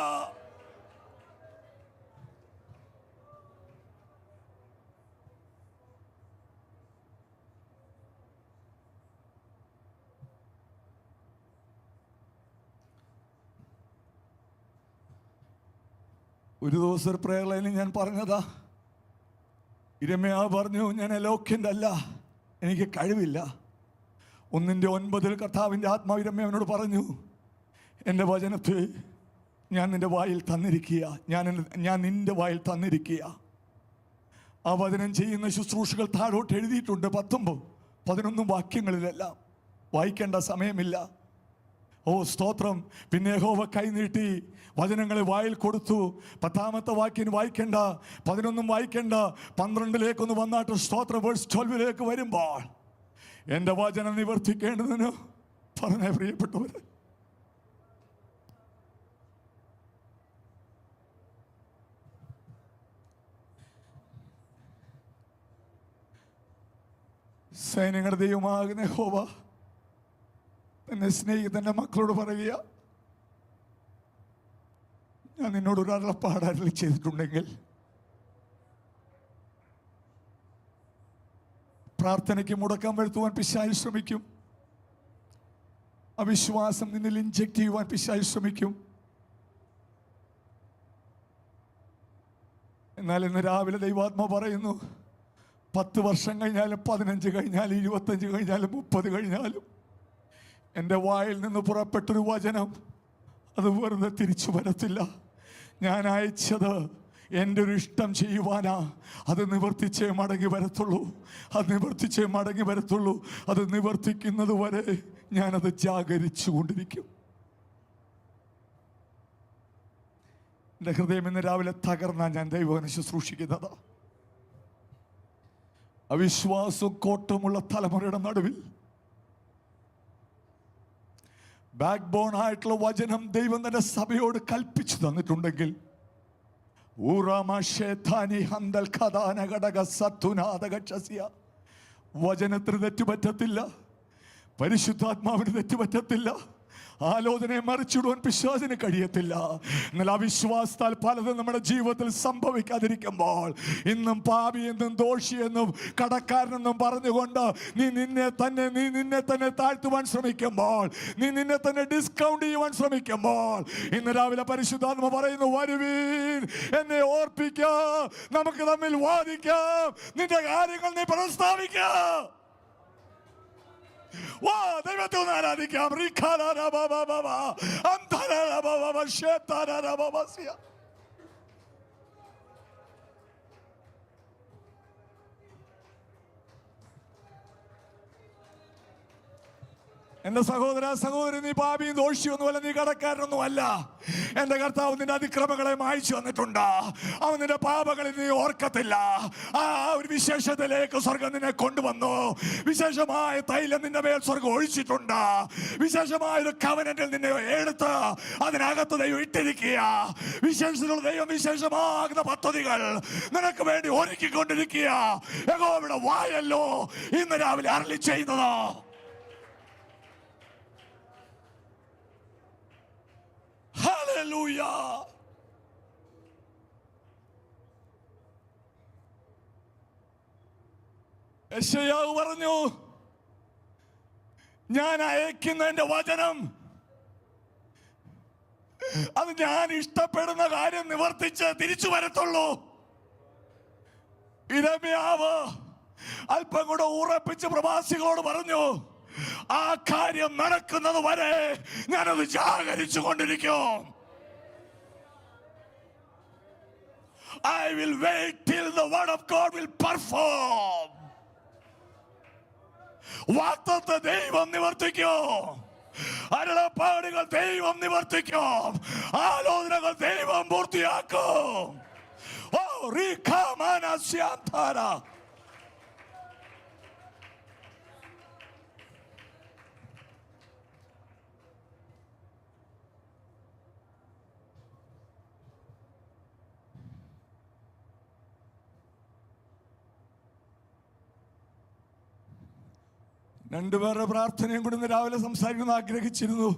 ഒരു ദിവസം ഒരു പ്രയർ ലൈനിൽ ഞാൻ പറഞ്ഞതാ. ഇരമ്യാ പറഞ്ഞു, ഞാൻ എലോക്യൻ്റ് അല്ല, എനിക്ക് കഴിവില്ല. 1:9 കർത്താവിൻ്റെ ആത്മാവ് ഇരമ്യാവിനോട് പറഞ്ഞു, എൻ്റെ വചനത്തെ ഞാൻ നിൻ്റെ വായിൽ തന്നിരിക്കുക, ഞാൻ നിൻ്റെ വായിൽ തന്നിരിക്കുക. ആ വചനം ചെയ്യുന്ന ശുശ്രൂഷകൾ താഴോട്ട് എഴുതിയിട്ടുണ്ട്. 10-11 വാക്യങ്ങളിലെല്ലാം. വായിക്കേണ്ട സമയമില്ല. ഓ സ്തോത്രം. പിന്നെ യഹോവ കൈനീട്ടി വചനങ്ങളെ വായിൽ കൊടുത്തു. 10ാമത്തെ വാക്യം വായിക്കണ്ട, 11 വായിക്കണ്ട, 12 വന്നാട്ട് സ്തോത്രം വേഴ്സ് 12 വരുമ്പോൾ എൻ്റെ വചനം നിവർത്തിക്കേണ്ടതിന് പറഞ്ഞ പ്രിയപ്പെട്ടവർ, സൈന്യങ്ങളുടെ ദൈവമാകുന്ന യഹോവ തന്നെ സ്നേഹിതന്റെ മക്കളോട് പറയുക, ഞാൻ നിന്നോട് ഒരു അരുളപ്പാട് അരുളി ചെയ്തിട്ടുണ്ടെങ്കിൽ പ്രാർത്ഥനയ്ക്ക് മുടക്കം വരുത്തുവാൻ പിശാച് ശ്രമിക്കും. അവിശ്വാസം നിന്നിൽ ഇൻജെക്ട് ചെയ്യുവാൻ പിശാച് ശ്രമിക്കും. എന്നാൽ ഇന്ന് രാവിലെ ദൈവാത്മാ പറയുന്നു, 10 വർഷം കഴിഞ്ഞാലും 15 കഴിഞ്ഞാലും 25 കഴിഞ്ഞാലും 30 കഴിഞ്ഞാലും എൻ്റെ വായിൽ നിന്ന് പുറപ്പെട്ടൊരു വചനം അത് വെറുതെ തിരിച്ചു വരത്തില്ല. ഞാൻ അയച്ചത് എൻ്റെ ഒരു ഇഷ്ടം ചെയ്യുവാനാ. അത് നിവർത്തിച്ചേ മടങ്ങി വരത്തുള്ളൂ. അത് നിവർത്തിച്ചേ മടങ്ങി വരത്തുള്ളൂ. അത് നിവർത്തിക്കുന്നത് വരെ ഞാനത് ജാഗരിച്ചു കൊണ്ടിരിക്കും. എൻ്റെ ഹൃദയം ഇന്ന് രാവിലെ തകർന്നാ ഞാൻ ദൈവവചനം ശുശ്രൂഷിക്കുന്നത്. അവിശ്വാസവും കോട്ടമുള്ള തലമുറയുടെ നടുവിൽ ബാക്ക് ബോൺ ആയിട്ടുള്ള വചനം ദൈവം തന്നെ സഭയോട് കൽപ്പിച്ചു തന്നിട്ടുണ്ടെങ്കിൽ വചനത്തിന് തെറ്റുപറ്റത്തില്ല, പരിശുദ്ധാത്മാവിന് തെറ്റുപറ്റത്തില്ല, ആലോചനയെ മറിച്ചിടുവാൻ പിശാചിന് കഴിയത്തില്ല. എന്നാൽ അവിശ്വാസത്താൽ പലതും നമ്മുടെ ജീവിതത്തിൽ സംഭവിക്കാതിരിക്കുമ്പോൾ ഇന്നും പാപിയെന്നും ദോഷിയെന്നും കടക്കാരനെന്നും പറഞ്ഞുകൊണ്ട് നീ നിന്നെ തന്നെ താഴ്ത്തുവാൻ ശ്രമിക്കുമ്പോൾ, നീ നിന്നെ തന്നെ ഡിസ്കൗണ്ട് ചെയ്യുവാൻ ശ്രമിക്കുമ്പോൾ, ഇന്ന് രാവിലെ പരിശുദ്ധാത്മ പറയുന്നു, വരുവീൻ, എന്നെ ഓർപ്പിക്കാം, നമുക്ക് തമ്മിൽ വാദിക്കാം, നിന്റെ കാര്യങ്ങൾ നീ പ്രസ്താവിക്കാം. ദൈവത്തെ ഒന്ന് ആരാധിക്കാം. എന്റെ സഹോദര സഹോദരി, നീ പാപിയും ദോഷിയൊന്നുമല്ല, നീ കടക്കാരനൊന്നുമല്ല. എന്റെ കർത്താവ് നിന്റെ അതിക്രമങ്ങളെ മായ്ച്ചു വന്നിട്ടുണ്ട്. അവൻ നിന്റെ പാപങ്ങളിൽ നീ ഓർക്കത്തില്ല. ആ ഒരു വിശേഷത്തിലേക്ക് സ്വർഗം നിന്നെ കൊണ്ടുവന്നു. വിശേഷമായ തൈലം നിന്റെ മേൽ സ്വർഗം ഒഴിച്ചിട്ടുണ്ട്. വിശേഷമായ ഒരു കവനന്റിൽ നിന്നെ എടുത്ത് അതിനകത്ത് ദൈവം ഇട്ടിരിക്കുക. വിശേഷത്തിലുള്ള ദൈവം വിശേഷമാകുന്ന പദ്ധതികൾ നിനക്ക് വേണ്ടി ഒരുക്കിക്കൊണ്ടിരിക്കുക. യഹോവയുടെ വായല്ലോ ഇന്ന് രാവിലെ അരുളി ചെയ്യുന്നത്. ഹല്ലേലൂയ. യെശയ്യാവ് പറഞ്ഞു, ഞാൻ അയക്കുന്ന എന്റെ വചനം അത് ഞാൻ ഇഷ്ടപ്പെടുന്ന കാര്യം നിവർത്തിച്ച് തിരിച്ചു വരത്തുള്ളൂ. ഇരമ്യാവ് അല്പം കൂടെ ഉറപ്പിച്ച് പ്രവാസികളോട് പറഞ്ഞു, ആ കാര്യം നടക്കുന്നത് വരെ ഞാനത് ജാഗരിച്ചു കൊണ്ടിരിക്കും. I will wait till the word of God will perform. വാഗ്ദത്ത ദൈവം നിവർത്തിക്കും. അരുളപ്പാടുകൾ ദൈവം നിവർത്തിക്കും. ആലോചനകൾ ദൈവം പൂർത്തിയാക്കും. ഓ റീഖാമാനസ്യാന്താര. രണ്ടുപേരുടെ പ്രാർത്ഥനയും കൂടി ഇന്ന് രാവിലെ സംസാരിക്കുന്ന ആഗ്രഹിച്ചിരുന്നു.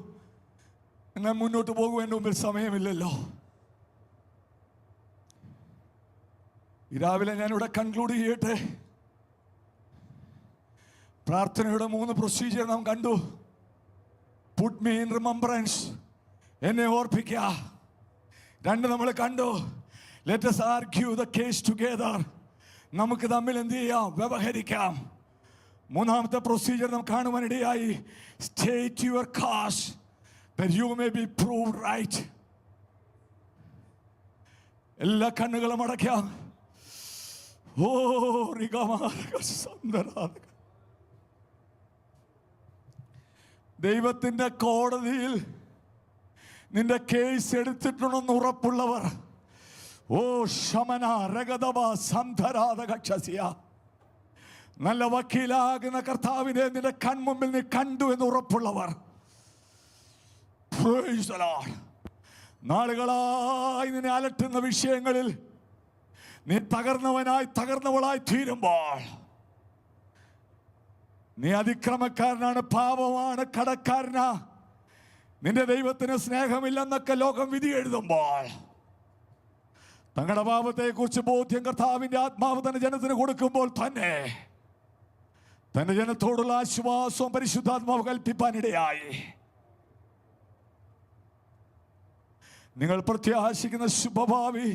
എന്നാൽ മുന്നോട്ട് പോകുവാൻ മുമ്പിൽ സമയമില്ലല്ലോ. ഈ രാവിലെ ഞാനിവിടെ കൺക്ലൂഡ് ചെയ്യട്ടെ. പ്രാർത്ഥനയുടെ 3 പ്രൊസീജിയർ നാം കണ്ടു. പുട്ട് മീ ഇൻ റിമംബറൻസ്, എന്നെ ഓർപ്പിക്കുക. 2 നമ്മൾ കണ്ടു, let us argue the case together, നമുക്ക് തമ്മിൽ എന്ത് ചെയ്യാം, വ്യവഹരിക്കാം. 3ാമത്തെ പ്രൊസീജിയർ നാം കാണുവാനിടയായി, സ്റ്റേറ്റ് യുവർ കാസ് that you may be proved right. എല്ലാ കണ്ണുകളും അടയ്ക്കാം. ഓ ദൈവത്തിന്റെ കോടതിയിൽ നിന്റെ കേസ് എടുത്തിട്ടുണ്ടെന്ന് ഉറപ്പുള്ളവർ, ഓ ശമന രഗതവ സന്ധരാധ കക്ഷസിയ, നല്ല വക്കീലാകുന്ന കർത്താവിനെ നിന്റെ കൺമുമ്പിൽ നീ കണ്ടു എന്ന് ഉറപ്പുള്ളവർ, നാളുകളായി നിന്നെ അലട്ടുന്ന വിഷയങ്ങളിൽ നീ തകർന്നവനായി തകർന്നവളായി തീരുമ്പോൾ നീ അതിക്രമക്കാരനാണ്, പാപമാണ്, കടക്കാരനാ, നിന്റെ ദൈവത്തിന് സ്നേഹമില്ലെന്നൊക്കെ ലോകം വിധി എഴുതുമ്പോൾ തങ്ങളുടെ പാപത്തെക്കുറിച്ച് ബോധ്യം കർത്താവിന്റെ ആത്മാവ് തന്റെ ജനത്തിന് കൊടുക്കുമ്പോൾ തന്നെ തന്റെ ജനത്തോടുള്ള ആശ്വാസവും പരിശുദ്ധാത്മാവ് കൽപ്പിപ്പാനിടയായി. നിങ്ങൾ പ്രത്യാശിക്കുന്ന ശുഭഭാവി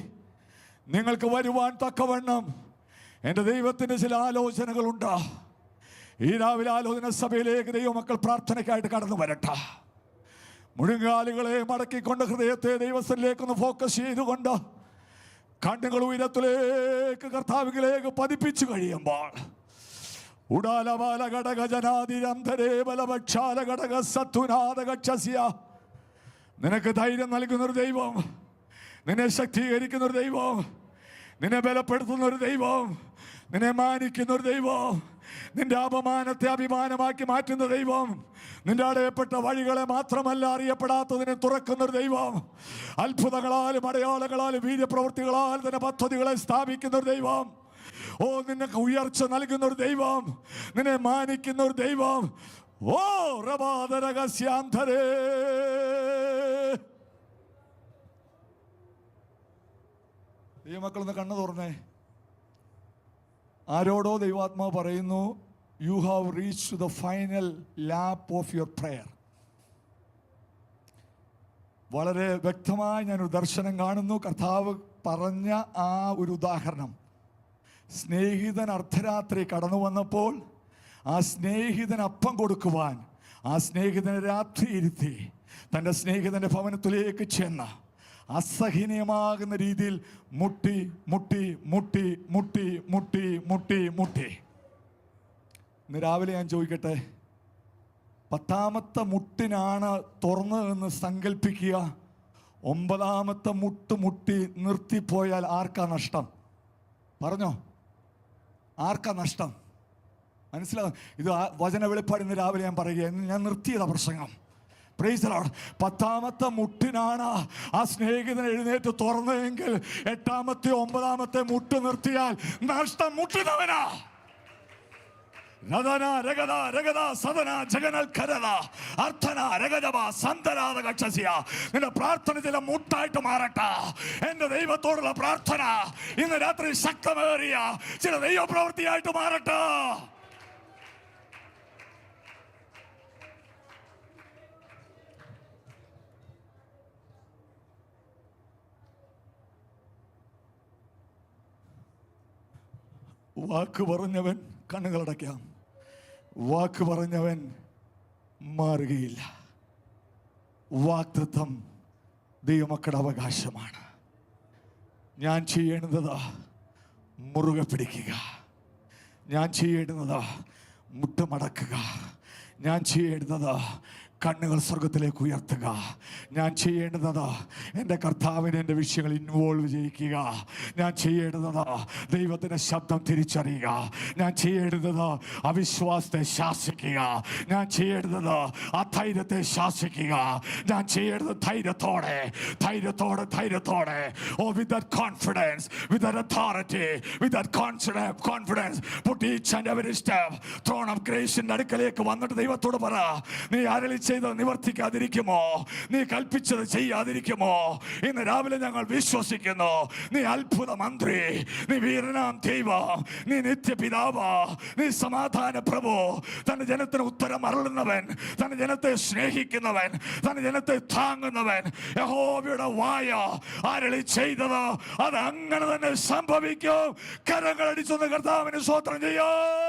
നിങ്ങൾക്ക് വരുവാൻ തക്കവണ്ണം എൻ്റെ ദൈവത്തിൻ്റെ ചില ആലോചനകളുണ്ട്. ഈ രാവിലെ ആലോചന സഭയിലേക്ക് ദൈവമക്കൾ പ്രാർത്ഥനയ്ക്കായിട്ട് കടന്നു വരട്ടെ. മുഴുങ്കാലുകളെ മടക്കിക്കൊണ്ട് ഹൃദയത്തെ ദൈവത്തിലേക്കൊന്ന് ഫോക്കസ് ചെയ്തുകൊണ്ട് കണ്ണുകൾ ഉയരത്തിലേക്ക് കർത്താവിലേക്ക് പതിപ്പിച്ചു കഴിയുമ്പോൾ ഉടാലബാല ഘടക ജനാതിരന്തരേ ബലപക്ഷാല ഘടക സത്തുനാഥ ഗച്ഛസ്യ. നിനക്ക് ധൈര്യം നൽകുന്നൊരു ദൈവം, നിന്നെ ശക്തീകരിക്കുന്നൊരു ദൈവം, നിന്നെ ബലപ്പെടുത്തുന്നൊരു ദൈവം, നിന്നെ മാനിക്കുന്നൊരു ദൈവം, നിന്റെ അപമാനത്തെ അഭിമാനമാക്കി മാറ്റുന്ന ദൈവം, നിന്റെ അടയപ്പെട്ട വഴികളെ മാത്രമല്ല അറിയപ്പെടാത്തതിനെ തുറക്കുന്നൊരു ദൈവം, അത്ഭുതങ്ങളാലും അടയാളങ്ങളാലും വീര്യപ്രവൃത്തികളാൽ തന്നെ പദ്ധതികളെ സ്ഥാപിക്കുന്നൊരു ദൈവം, ഓ നിനക്ക് ഉയർച്ച നൽകുന്നൊരു ദൈവം, നിന്നെ മാനിക്കുന്നൊരു ദൈവം. ഓ രഗസ്യാന്തരേ. ദൈവമക്കളൊന്ന് കണ്ണു തുറന്നേ. ആരോടോ ദൈവാത്മാവ് പറയുന്നു, you have reached the final lap of your prayer. വളരെ വ്യക്തമായി ഞാനൊരു ദർശനം കാണുന്നു. കർത്താവ് പറഞ്ഞ ആ ഒരു ഉദാഹരണം, സ്നേഹിതൻ അർദ്ധരാത്രി കടന്നു വന്നപ്പോൾ ആ സ്നേഹിതൻ അപ്പം കൊടുക്കുവാൻ ആ സ്നേഹിതനെ രാത്രി ഇരുത്തി തൻ്റെ സ്നേഹിതൻ്റെ ഭവനത്തിലേക്ക് ചെന്ന അസഹനീയമാകുന്ന രീതിയിൽ മുട്ടി മുട്ടി മുട്ടി മുട്ടി മുട്ടി മുട്ടി മുട്ടി. ഇന്ന് രാവിലെ ഞാൻ ചോദിക്കട്ടെ, 10ാമത്തെ മുട്ടിനാണ് തുറന്നതെന്ന് സങ്കല്പിക്കുക. 9ാമത്തെ മുട്ട് മുട്ടി നിർത്തിപ്പോയാൽ ആർക്കാ നഷ്ടം? പറഞ്ഞോ, ആർക്കാ നഷ്ടം? മനസ്സിലാകും? ഇത് വചന വെളിപ്പാട് ഇന്ന് രാവിലെ ഞാൻ പറയുക. ഞാൻ നിർത്തിയതാ പ്രസംഗം. Praise the Lord. 10ാമത്തെ മുട്ടിനാണ് ആ സ്നേഹിതൻ എഴുന്നേറ്റ് തുറന്നതെങ്കിൽ 8ാമത്തെ 9ാമത്തെ മുട്ട് നിർത്തിയാൽ നഷ്ടം മുട്ടുന്നവനാ. നിന്റെ പ്രാർത്ഥന ചില മുട്ടായിട്ട് മാറട്ടെ. എന്റെ ദൈവത്തോടുള്ള പ്രാർത്ഥന ഇന്ന് രാത്രി ശക്തമേറിയ ചില ദൈവപ്രവൃത്തിയായിട്ട് മാറട്ടെ. വാക്ക് പറഞ്ഞവൻ കണ്ണുകളടയ്ക്കാം. വാക്ക് പറഞ്ഞവൻ മാറുകയില്ല. വാഗ്ദത്തം ദൈവമക്കളുടെ അവകാശമാണ്. ഞാൻ ചെയ്യേണ്ടത് മുറുകെ പിടിക്കുക. ഞാൻ ചെയ്യേണ്ടത് മുട്ടുമടക്കുക. ഞാൻ ചെയ്യേണ്ടത് കണ്ണുകൾ സ്വർഗത്തിലേക്ക് ഉയർത്തുക. ഞാൻ ചെയ്യേണ്ടത് എൻ്റെ കർത്താവിനെ എൻ്റെ വിഷയങ്ങൾ ഇൻവോൾവ് ചെയ്യിക്കുക. ഞാൻ ചെയ്യേണ്ടത് ദൈവത്തിൻ്റെ ശബ്ദം തിരിച്ചറിയുക. ഞാൻ ചെയ്യേണ്ടത് അവിശ്വാസത്തെ ശാസിക്കുക. ഞാൻ ചെയ്യേണ്ടത് അധൈര്യത്തെ ശാസിക്കുക. ഞാൻ ചെയ്യേണ്ടത് ധൈര്യത്തോടെ ധൈര്യത്തോടെ ധൈര്യത്തോടെ with that confidence, with that authority, with that confidence put each and every step throne of graceന്റെ അടുക്കലേക്ക് വന്നിട്ട് ദൈവത്തോട് പറ, നീ അരുളി ചെയ്ത് നിവർത്തിക്കാതിരിക്കുമോ? നീ കൽപ്പിച്ചത് ചെയ്യാതിരിക്കുമോ? ഇന്ന് രാവിലെ ഞങ്ങൾ വിശ്വസിക്കുന്നു, നീ അത്ഭുത മന്ത്രി, നീ വീരനാം ദൈവം, നീ നിത്യപിതാവ്, നീ സമാധാന പ്രഭു, തന്റെ ജനത്തിന് ഉത്തരം അരുളുന്നവൻ, തന്റെ ജനത്തെ സ്നേഹിക്കുന്നവൻ, തന്റെ ജനത്തെ താങ്ങുന്നവൻ. യഹോവയുടെ വായ അരുളി ചെയ്തത് അത് അങ്ങനെ തന്നെ സംഭവിക്കും. കരങ്ങൾ അടിച്ചൊന്ന് കർത്താവിന് സ്തോത്രം ചെയ്യാം.